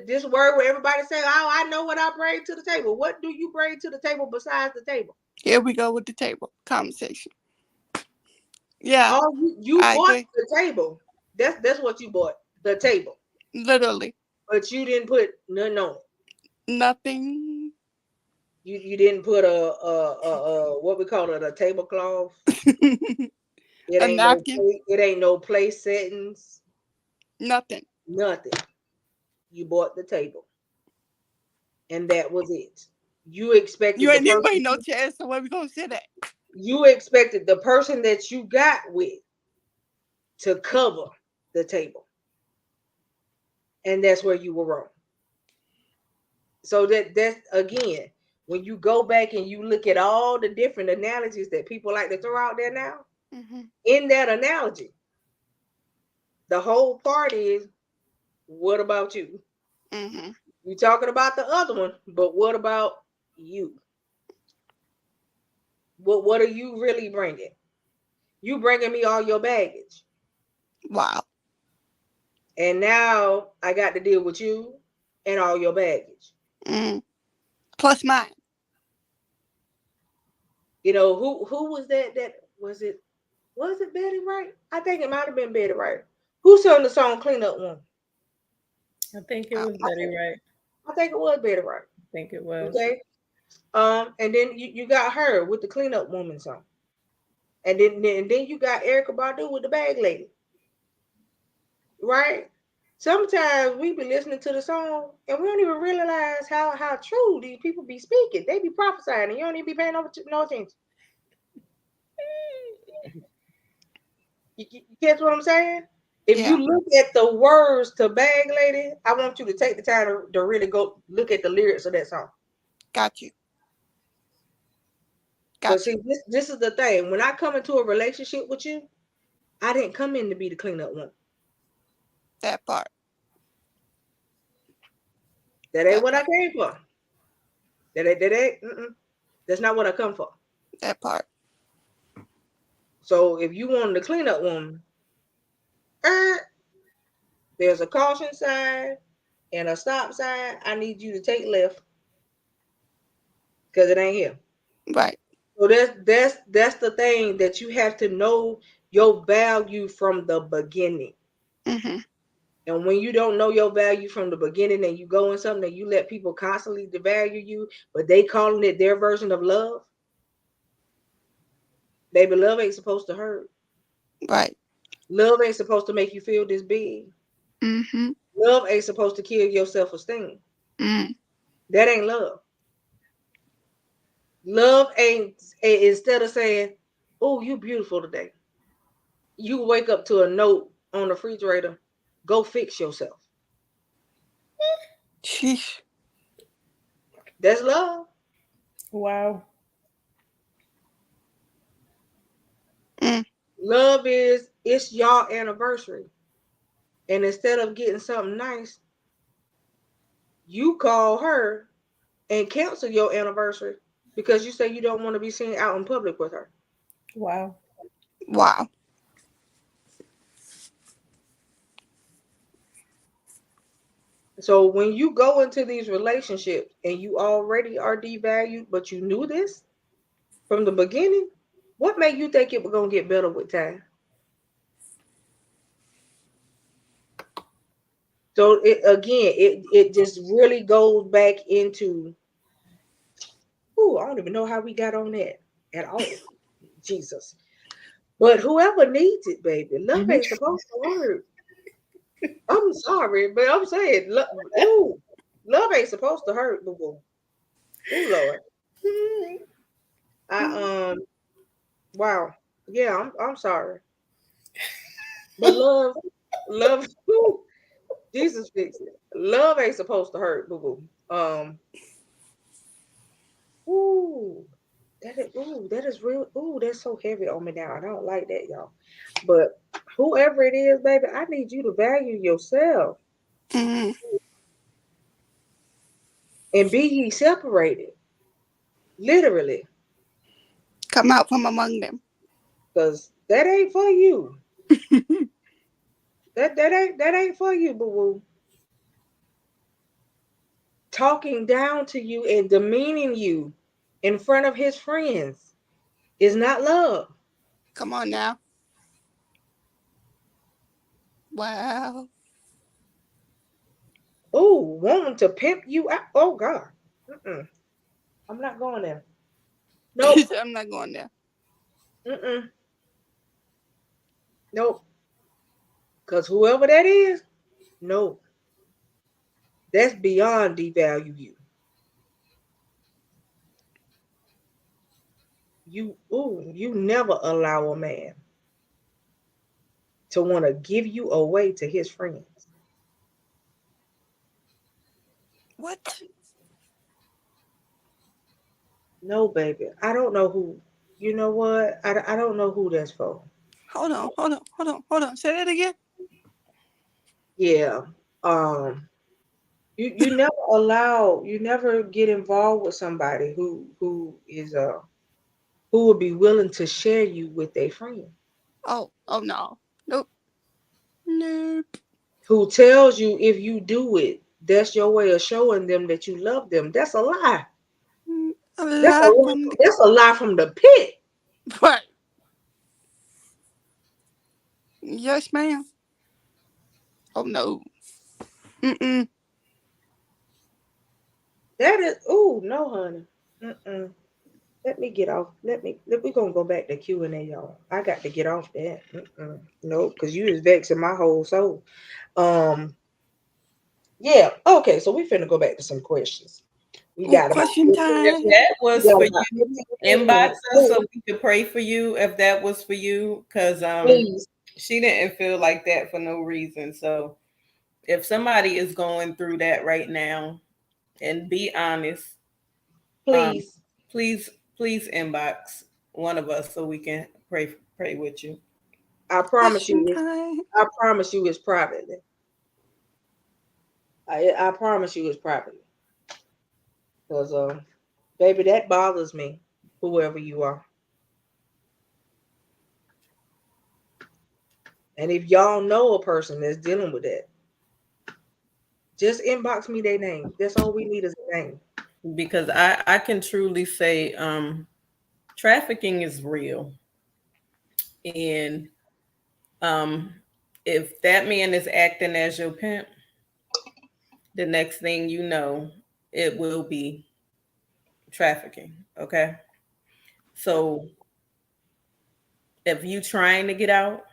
this word where everybody say, "Oh, I know what I bring to the table." What do you bring to the table besides the table? Here we go with the table conversation. Yeah. You bought the table. That's what you bought. The table. Literally. But you didn't put none on it. Nothing. You didn't put a what we call it, a tablecloth. It ain't napkin. It ain't no place settings. Nothing. You bought the table, and that was it. You expected you ain't even no chance. So where we gonna sit at? You expected the person that you got with to cover the table, and that's where you were wrong. So that's again, when you go back and you look at all the different analogies that people like to throw out there now, in that analogy, the whole part is, what about you? You're talking about the other one, but what about you? What are you really bringing? You bringing me all your baggage. Wow. And now I got to deal with you and all your baggage. Plus mine. Who was that? Was it Betty Wright? I think it might have been Betty Wright. Who sung the song "Clean Up Woman"? I think it was Betty Wright. I think it was Betty Wright. I think it was. Okay. And then you got her with the "Clean Up Woman" song. And then you got Erykah Badu with the Bag Lady. Right? Sometimes we be listening to the song and we don't even realize how true these people be speaking. They be prophesying and you don't even be paying no attention. You catch what I'm saying? If you look at the words to Bag Lady, I want you to take the time to really go look at the lyrics of that song. Got you. So see, this is the thing. When I come into a relationship with you, I didn't come in to be the cleanup one. That part. That ain't what I came for. That ain't. That's not what I come for. That part. So if you want the cleanup woman, there's a caution sign and a stop sign. I need you to take left because it ain't here. Right. So that's the thing, that you have to know your value from the beginning. Mm-hmm. And when you don't know your value from the beginning and you go in something and you let people constantly devalue you, but they calling it their version of love, baby, love ain't supposed to hurt. Right. Love ain't supposed to make you feel this big. Mm-hmm. Love ain't supposed to kill your self-esteem. Mm. That ain't love. Love ain't, instead of saying, oh, you beautiful today, you wake up to a note on the refrigerator, go fix yourself. Sheesh. That's love. Wow. Mm. Love is, it's y'all anniversary. And instead of getting something nice, you call her and cancel your anniversary because you say you don't want to be seen out in public with her. Wow. Wow. So when you go into these relationships and you already are devalued, but you knew this from the beginning, what made you think it was going to get better with time? So it just really goes back into, I don't even know how we got on that at all. Jesus. But whoever needs it, baby, love ain't supposed to hurt. I'm sorry, but I'm saying, love ain't supposed to hurt, boo boo. Oh Lord. Wow. Yeah, I'm sorry. But love, ooh, Jesus fix it. Love ain't supposed to hurt, boo boo. Ooh, that is real. Ooh, that's so heavy on me now. I don't like that, y'all. But whoever it is, baby, I need you to value yourself Mm-hmm. and be ye separated, literally, Come out from among them. because that ain't for you. That ain't for you, boo boo. Talking down to you and demeaning you in front of his friends is not love. Come on now. Wow. Oh, wanting to pimp you out. Oh God. Mm-mm. I'm not going there. Nope. I'm not going there. Mm-mm. Nope. Because whoever that is, no. That's beyond devalue you. You never allow a man to want to give you away to his friends. What? No, baby. I don't know who. You know what? I don't know who that's for. Hold on. Say that again. Yeah. Um. You never get involved with somebody who would be willing to share you with their friend. Oh no. Nope. Nope. Who tells you if you do it, that's your way of showing them that you love them. That's a lie. A That's a lie lie. from the That's a lie from the pit. right. Yes, ma'am. Oh no. Mm-mm. That is, oh no, honey. Mm-mm. Let me get off. We gonna go back to Q&A, y'all. I got to get off that. No, because you is vexing my whole soul. Yeah. Okay, so we finna go back to some questions. We Oh, got about question 15 If time. that we was got for about you, 15 inbox minutes. us so we could pray for you. If that was for you, because Please. she didn't feel like that for no reason. So if somebody is going through that right now, and be honest, um, Please. please inbox one of us so we can pray with you. I promise Question you it's time. I promise you it's privately. I promise you it's privately. Because baby, that bothers me, whoever you are. And if y'all know a person that's dealing with that, just inbox me their name. That's all we need is a name. Because I can truly say trafficking is real. And um, if that man is acting as your pimp, the next thing you know, it will be trafficking. Okay. So if you trying to get out,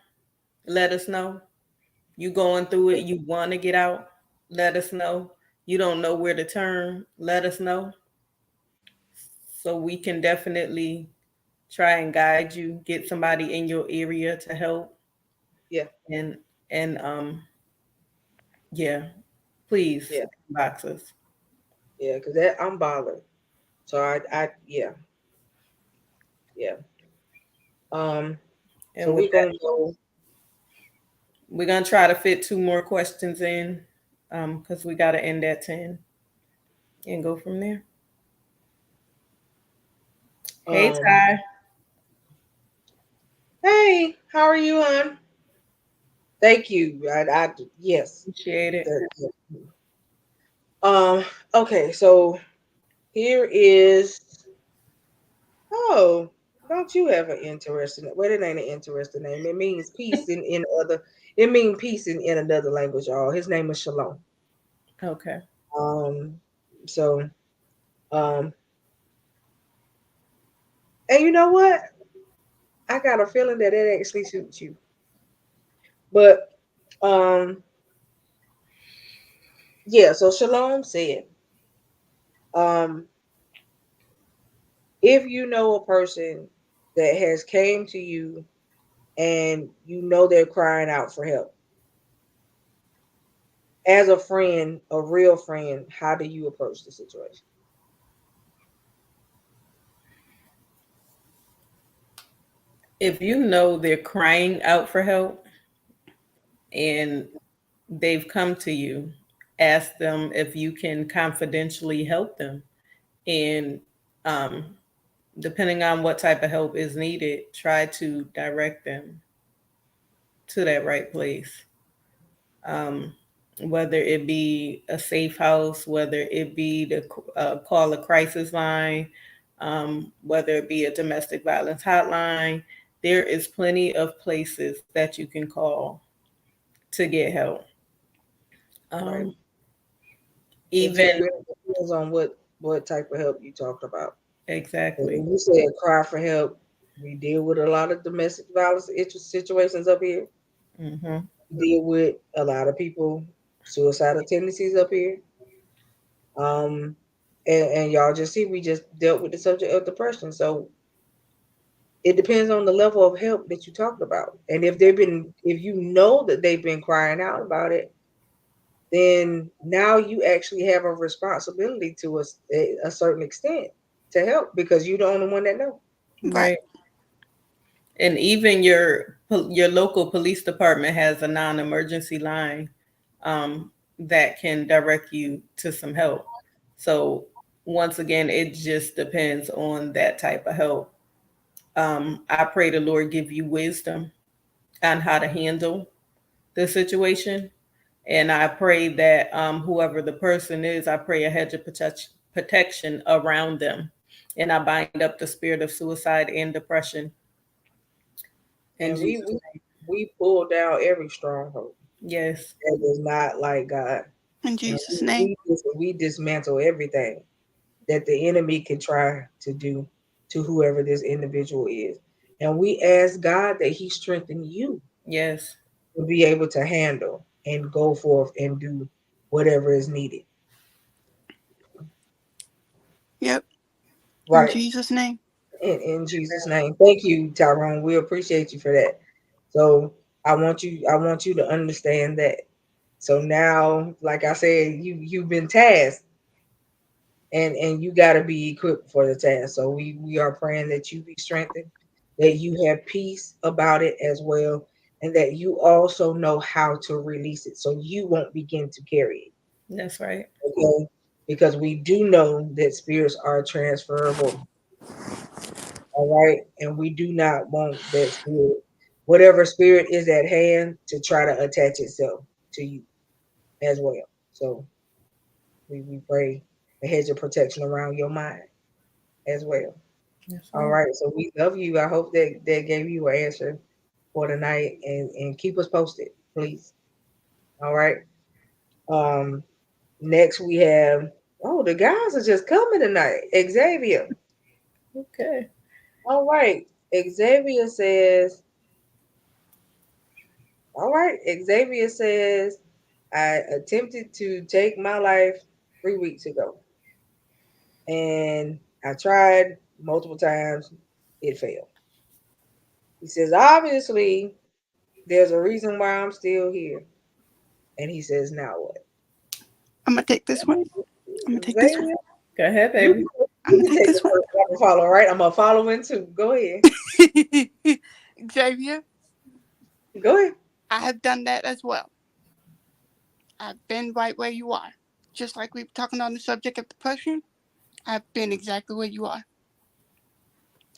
let us know. You going through it, you want to get out, let us know. You don't know where to turn, let us know. So we can definitely try and guide you, get somebody in your area to help. Yeah, And and yeah, please yeah, inbox us. yeah. Because that I'm bothered. So yeah, yeah. So And with we're that, gonna go. we're gonna try to fit two more questions in, because we gotta end at 10 and go from there. Hey Um, Ty, hey, how are you, hon? Thank you. Yes. appreciate it. That- um. Okay. So here is. Oh, don't you have an interesting? Well, it ain't an interesting name. It means peace in other. It means peace in another language. Y'all. His name is Shalom. Okay. Um. So. Um. And you know what? I got a feeling that it actually suits you. But um. Yeah. So Shalom said. Um. If you know a person that has came to you and you know they're crying out for help, as a friend, a real friend, how do you approach the situation? If you know they're crying out for help and they've come to you, ask them if you can confidentially help them. And um, depending on what type of help is needed, try to direct them to that right place. Um, whether it be a safe house, whether it be the call a crisis line, whether it be a domestic violence hotline, there is plenty of places that you can call to get help. Right. Um, It just even really depends on what type of help you talked about. 'Cause exactly. when you said cry for help, we deal with a lot of domestic violence situations up here. Hmm. We deal with a lot of people suicidal tendencies up here. Um, and y'all just see we just dealt with the subject of depression. So it depends on the level of help that you talked about. And if you know that they've been crying out about it, then now you actually have a responsibility to a certain extent to help because you're the only one that know. Right. Right. And even your local police department has a non-emergency line, that can direct you to some help. So once again, it just depends on that type of help. I pray the Lord give you wisdom on how to handle the situation. And I pray that whoever the person is, I pray a hedge of protection around them. And I bind up the spirit of suicide and depression in And Jesus' name. we pull down every stronghold Yes, that is not like God. In And Jesus' name. we dismantle everything that the enemy can try to do to whoever this individual is. And we ask God that He strengthen you yes, to be able to handle and go forth and do whatever is needed. Yep. In Right. Jesus' name. In Jesus' name. Thank you, Tyrone. We appreciate you for that. So I want you to understand that. So now, like I said, you've been tasked and you gotta be equipped for the task. So we are praying that you be strengthened, that you have peace about it as well, and that you also know how to release it so you won't begin to carry that's right. it. Okay. because we do know that spirits are transferable. All right. And we do not want that spirit, whatever spirit is at hand, to try to attach itself to you as well. So we pray a hedge of protection around your mind as well. Yes, All ma'am. right. So we love you. I hope that gave you an answer for tonight, and keep us posted, please. All right. Um, next we have, oh, the guys are just coming tonight. Xavier. Okay. All right. Xavier says, all right. Xavier says, I attempted to take my life 3 weeks ago, and I tried multiple times. It failed. He says, obviously, there's a reason why I'm still here. And he says, now what? I'm gonna take this one. I'm gonna take this one. Xavier, Go ahead, you, baby. I'm you gonna can take take this the first one. I'm gonna follow, right? I'm gonna follow in too. Go ahead. one. Xavier, Go ahead. I have done that as well. I've been right where you are. Just like we were talking on the subject of depression, I've been exactly where you are.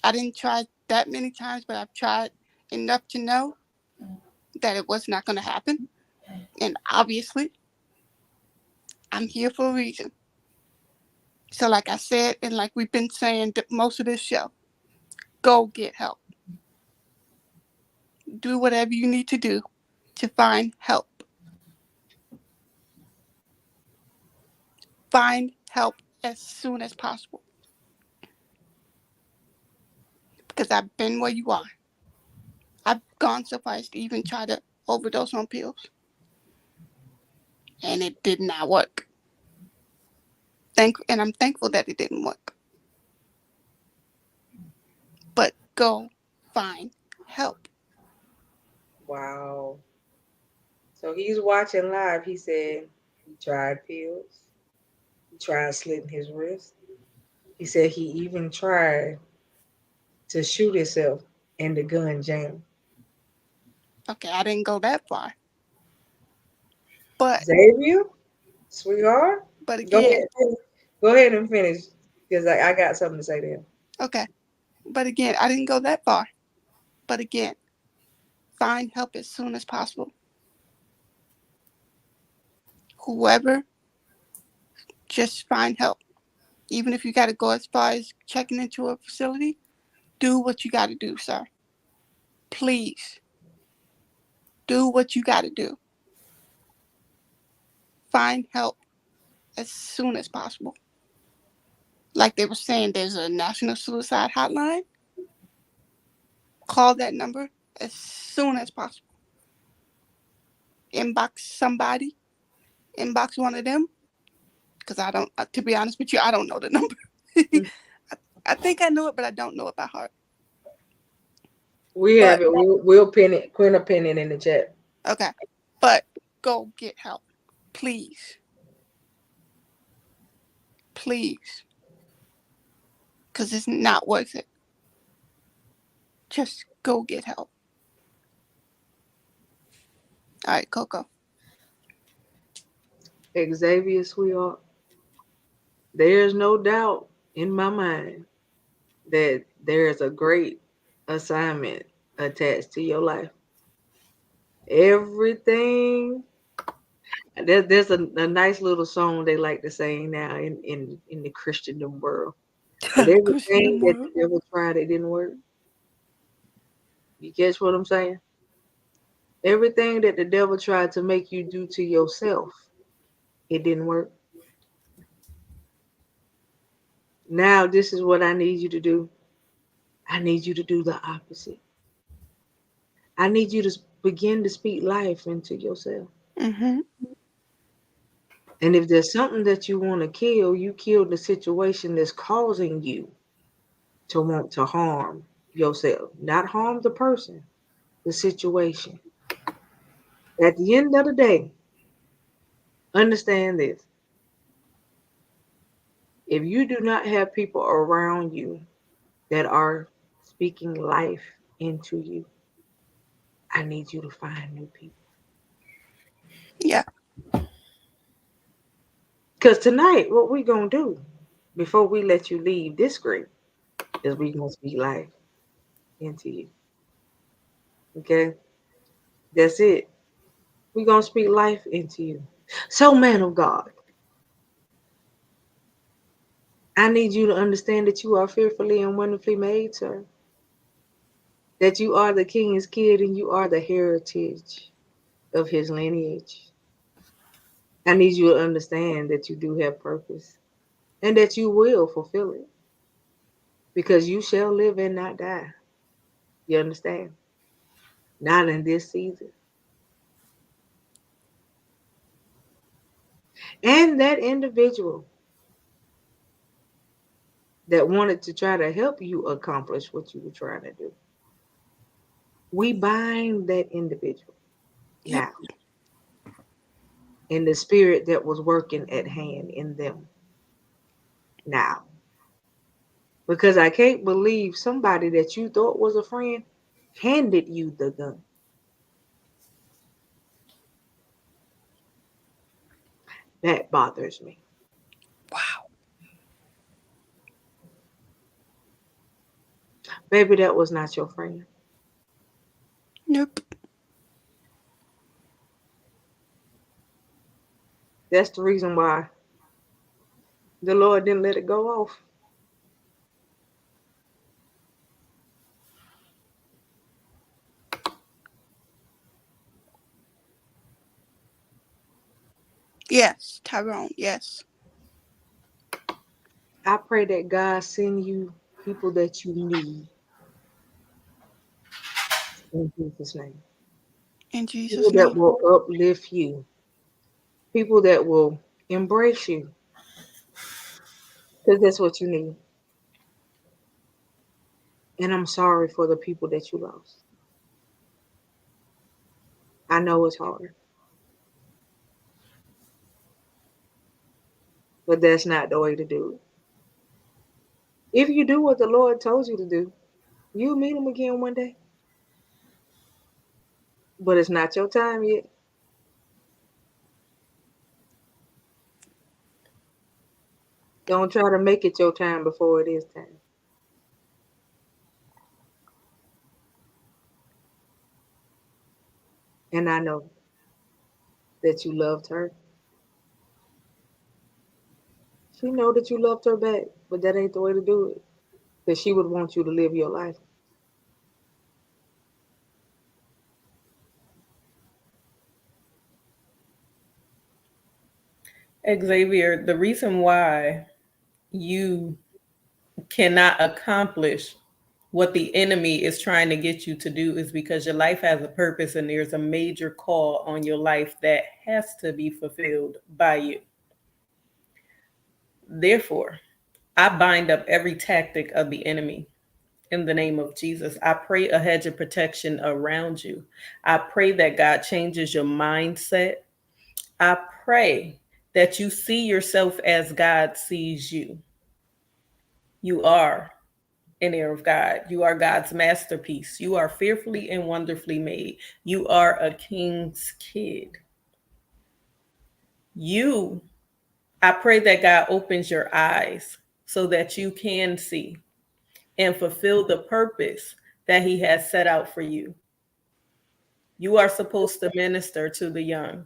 I didn't try that many times, but I've tried enough to know that it was not going to happen. And obviously, I'm here for a reason. So, like I said, and like we've been saying most of this show, go get help. Do whatever you need to do to find help. Find help as soon as possible. Because I've been where you are. I've gone so far as to even try to overdose on pills. And it did not work. And I'm thankful that it didn't work. But go find help. Wow. So he's watching live. He said he tried pills. He tried slitting his wrist. He said he even tried to shoot himself and the gun jammed. Okay, I didn't go that far. But Xavier, sweetheart, but go again, ahead. Go ahead and finish, because I got something to say to him. okay. But again, I didn't go that far. But again, find help as soon as possible. Whoever, just find help. Even if you got to go as far as checking into a facility, do what you got to do, sir. Please, do what you got to do. Find help as soon as possible. Like they were saying, there's a national suicide hotline. Call that number as soon as possible. Inbox somebody. Inbox one of them. Because I don't, to be honest with you, I don't know the number. I think I know it, but I don't know it by heart. We have it. We'll pin it. Quinn will pin it in the chat. Okay. But go get help. Please. Please. Because it's not worth it. Just go get help. All right, Coco. Xavier, sweetheart, there's no doubt in my mind that there is a great assignment attached to your life. Everything. There's a nice little song they like to sing now in the Christendom world. That everything that the devil tried, it didn't work. You catch what I'm saying? Everything that the devil tried to make you do to yourself, it didn't work. Now, this is what I need you to do. I need you to do the opposite. I need you to begin to speak life into yourself. Mm-hmm. And if there's something that you want to kill, you kill the situation that's causing you to want to harm yourself. Not harm the person, the situation. At the end of the day, understand this. If you do not have people around you that are speaking life into you, I need you to find new people. Yeah. Because tonight, what we going to do before we let you leave this screen is we going to speak life into you. Okay? That's it. We're going to speak life into you. So, man of God, I need you to understand that you are fearfully and wonderfully made, sir. That you are the king's kid and you are the heritage of his lineage. I need you to understand that you do have purpose and that you will fulfill it because you shall live and not die. You understand? Not in this season. And that individual that wanted to try to help you accomplish what you were trying to do, we bind that individual now in the spirit that was working at hand in them now. Because I can't believe somebody that you thought was a friend handed you the gun. That bothers me. Wow. Baby, that was not your friend. Nope. That's the reason why the Lord didn't let it go off. Yes, Tyrone. Yes. I pray that God send you people that you need in Jesus' name. In Jesus' People that name. will uplift you. People that will embrace you. Because that's what you need. And I'm sorry for the people that you lost. I know it's hard. But that's not the way to do it. If you do what the Lord told you to do, you'll meet him again one day. But it's not your time yet. Don't try to make it your time before it is time. And I know that you loved her. She know that you loved her back, but that ain't the way to do it. Because she would want you to live your life. Xavier, the reason why you cannot accomplish what the enemy is trying to get you to do is because your life has a purpose and there's a major call on your life that has to be fulfilled by you. Therefore, I bind up every tactic of the enemy in the name of Jesus. I pray a hedge of protection around you. I pray that God changes your mindset. I pray that you see yourself as God sees you. You are an heir of God. You are God's masterpiece. You are fearfully and wonderfully made. You are a king's kid. I pray that God opens your eyes so that you can see and fulfill the purpose that he has set out for you. You are supposed to minister to the young,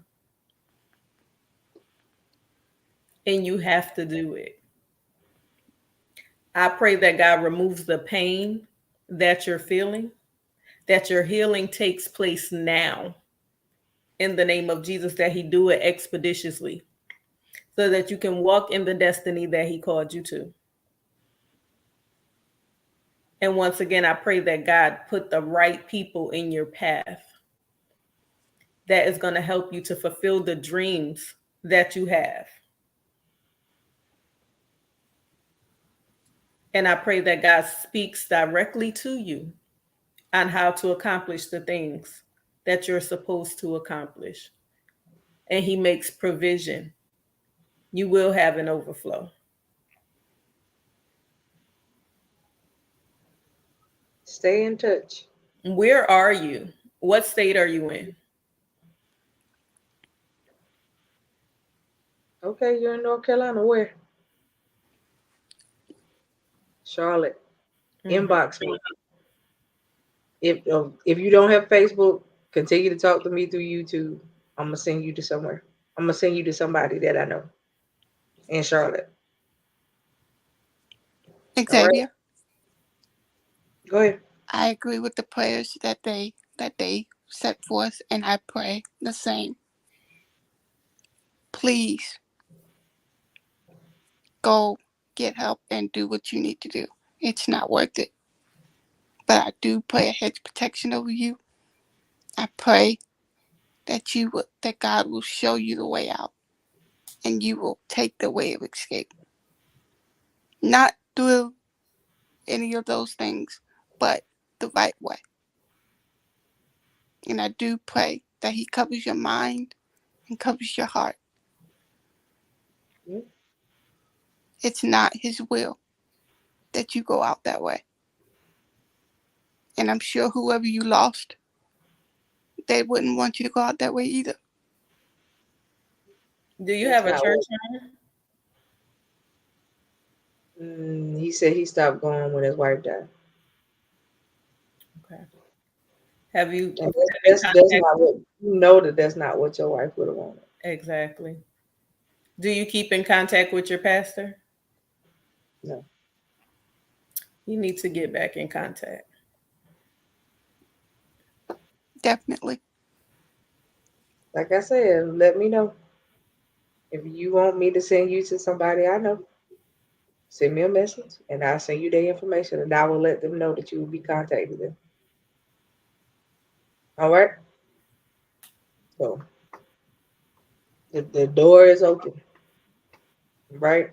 and you have to do it. I pray that God removes the pain that you're feeling, that your healing takes place now in the name of Jesus, that he do it expeditiously so that you can walk in the destiny that he called you to. And once again, I pray that God put the right people in your path that is going to help you to fulfill the dreams that you have. And I pray that God speaks directly to you on how to accomplish the things that you're supposed to accomplish. And he makes provision. You will have an overflow. Stay in touch. Where are you? What state are you in? Okay, you're in North Carolina. Where? Charlotte. Inbox me. If you don't have Facebook, continue to talk to me through YouTube. I'm gonna send you to somewhere. I'm gonna send you to somebody that I know in Charlotte. All right, Xavier, go ahead. I agree with the prayers that they set forth, and I pray the same. Please go get help and do what you need to do. It's not worth it. But I do pray a hedge of protection over you. I pray that God will show you the way out, and you will take the way of escape. Not through any of those things, but the right way. And I do pray that He covers your mind and covers your heart. Yeah. It's not His will that you go out that way. And I'm sure whoever you lost, they wouldn't want you to go out that way either. Do you That's have a not church what. home? He said he stopped going when his wife died. Okay. Have you And been in that's contact? not what you know that that's not what your wife would have wanted. Exactly. Do you keep in contact with your pastor? No. You need to get back in contact. Definitely. Like I said, let me know. If you want me to send you to somebody I know, send me a message and I'll send you their information and I will let them know that you will be contacting them. All right? So the door is open, right?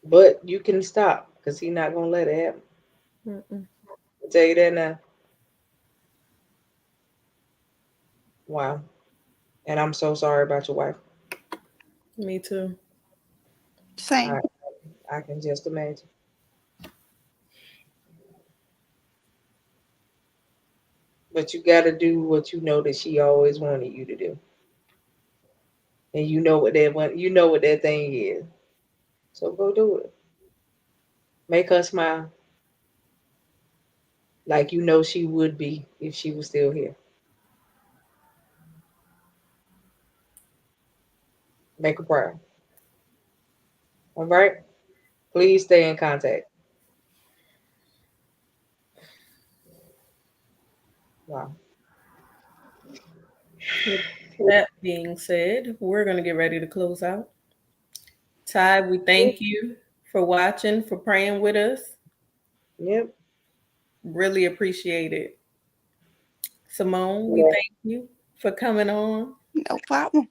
But you can stop because he's not gonna let it happen. Mm-mm. I'll tell you that now. Wow. And I'm so sorry about your wife. Me too. Same. I I can just imagine. But you gotta do what you know that she always wanted you to do. And you know what that thing is. So go do it. Make her smile like you know she would be if she was still here. Make her proud. All right? Please stay in contact. Wow. With that being said, we're going to get ready to close out. Ty, we thank you for watching, for praying with us. Yep. Really appreciate it. Simone, we Yeah. thank you for coming on. No problem.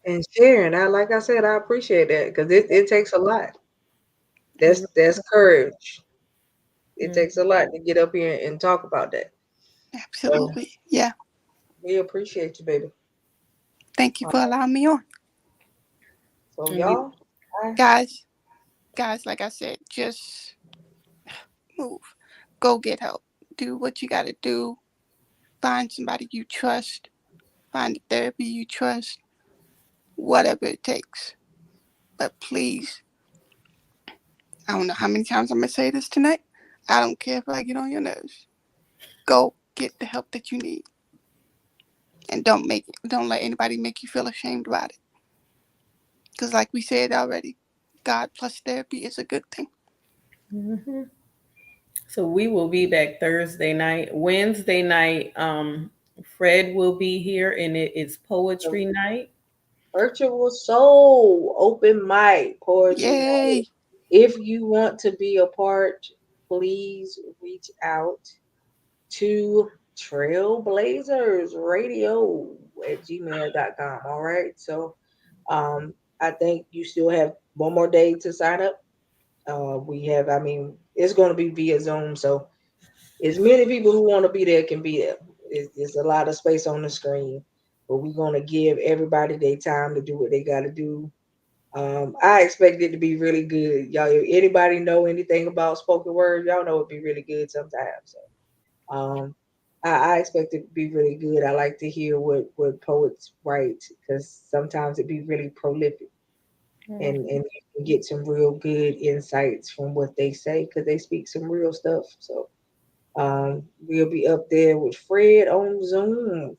And sharing. Like I said, I appreciate that because it takes a lot. That's courage. It Mm. takes a lot to get up here and talk about that. So Absolutely. Yeah. we appreciate you, baby. Thank you All for right. allowing me on. So And we y'all, bye. Guys, like I said, just move. Go get help. Do what you got to do. Find somebody you trust. Find a therapy you trust. Whatever it takes. But please, I don't know how many times I'm going to say this tonight. I don't care if I get on your nerves. Go get the help that you need. And don't let anybody make you feel ashamed about it. Because like we said already, God plus therapy is a good thing. Mhm. So we will be back Thursday night. Wednesday night, Fred will be here and it is poetry night. Virtual Soul Open Mic Poetry Night. Yay. If you want to be a part, please reach out to Trailblazers Radio at gmail.com. All right. So I think you still have one more day to sign up. I mean, it's going to be via Zoom. So as many people who want to be there can be there. It's a lot of space on the screen, but we're going to give everybody their time to do what they got to do. I expect it to be really good. Y'all, if anybody know anything about spoken word, y'all know it'd be really good sometimes. So, I expect it to be really good. I like to hear what poets write because sometimes it be really prolific and you can get some real good insights from what they say because they speak some real stuff. So we'll be up there with Fred on Zoom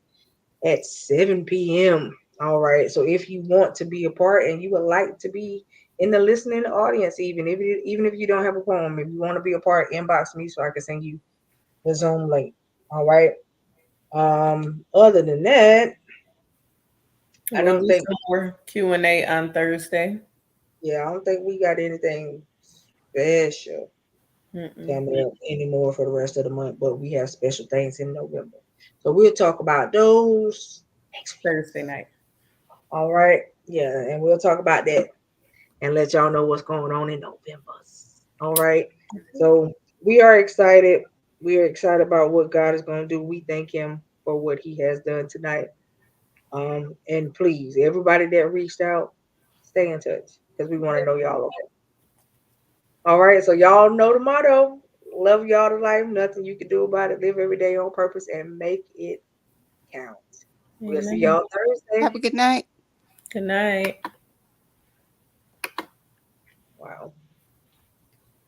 at 7 p.m. All right. So if you want to be a part and you would like to be in the listening audience, even if you don't have a poem, if you want to be a part, inbox me so I can send you the Zoom link. All right. Other than that, I We'll don't do think some more Q&A on Thursday. I don't think we got anything special Mm-mm. coming up anymore for the rest of the month, but we have special things in November. So we'll talk about those next week. Thursday night. All right. Yeah, and we'll talk about that and let y'all know what's going on in November. All right. So we are excited. We are excited about what God is going to do. We thank Him for what He has done tonight. And please, everybody that reached out, stay in touch because we want to know y'all. Okay. All right. So y'all know the motto: love y'all to life. Nothing you can do about it. Live every day on purpose and make it count. We'll see Amen. y'all Thursday. Have a good night. Good night. Wow.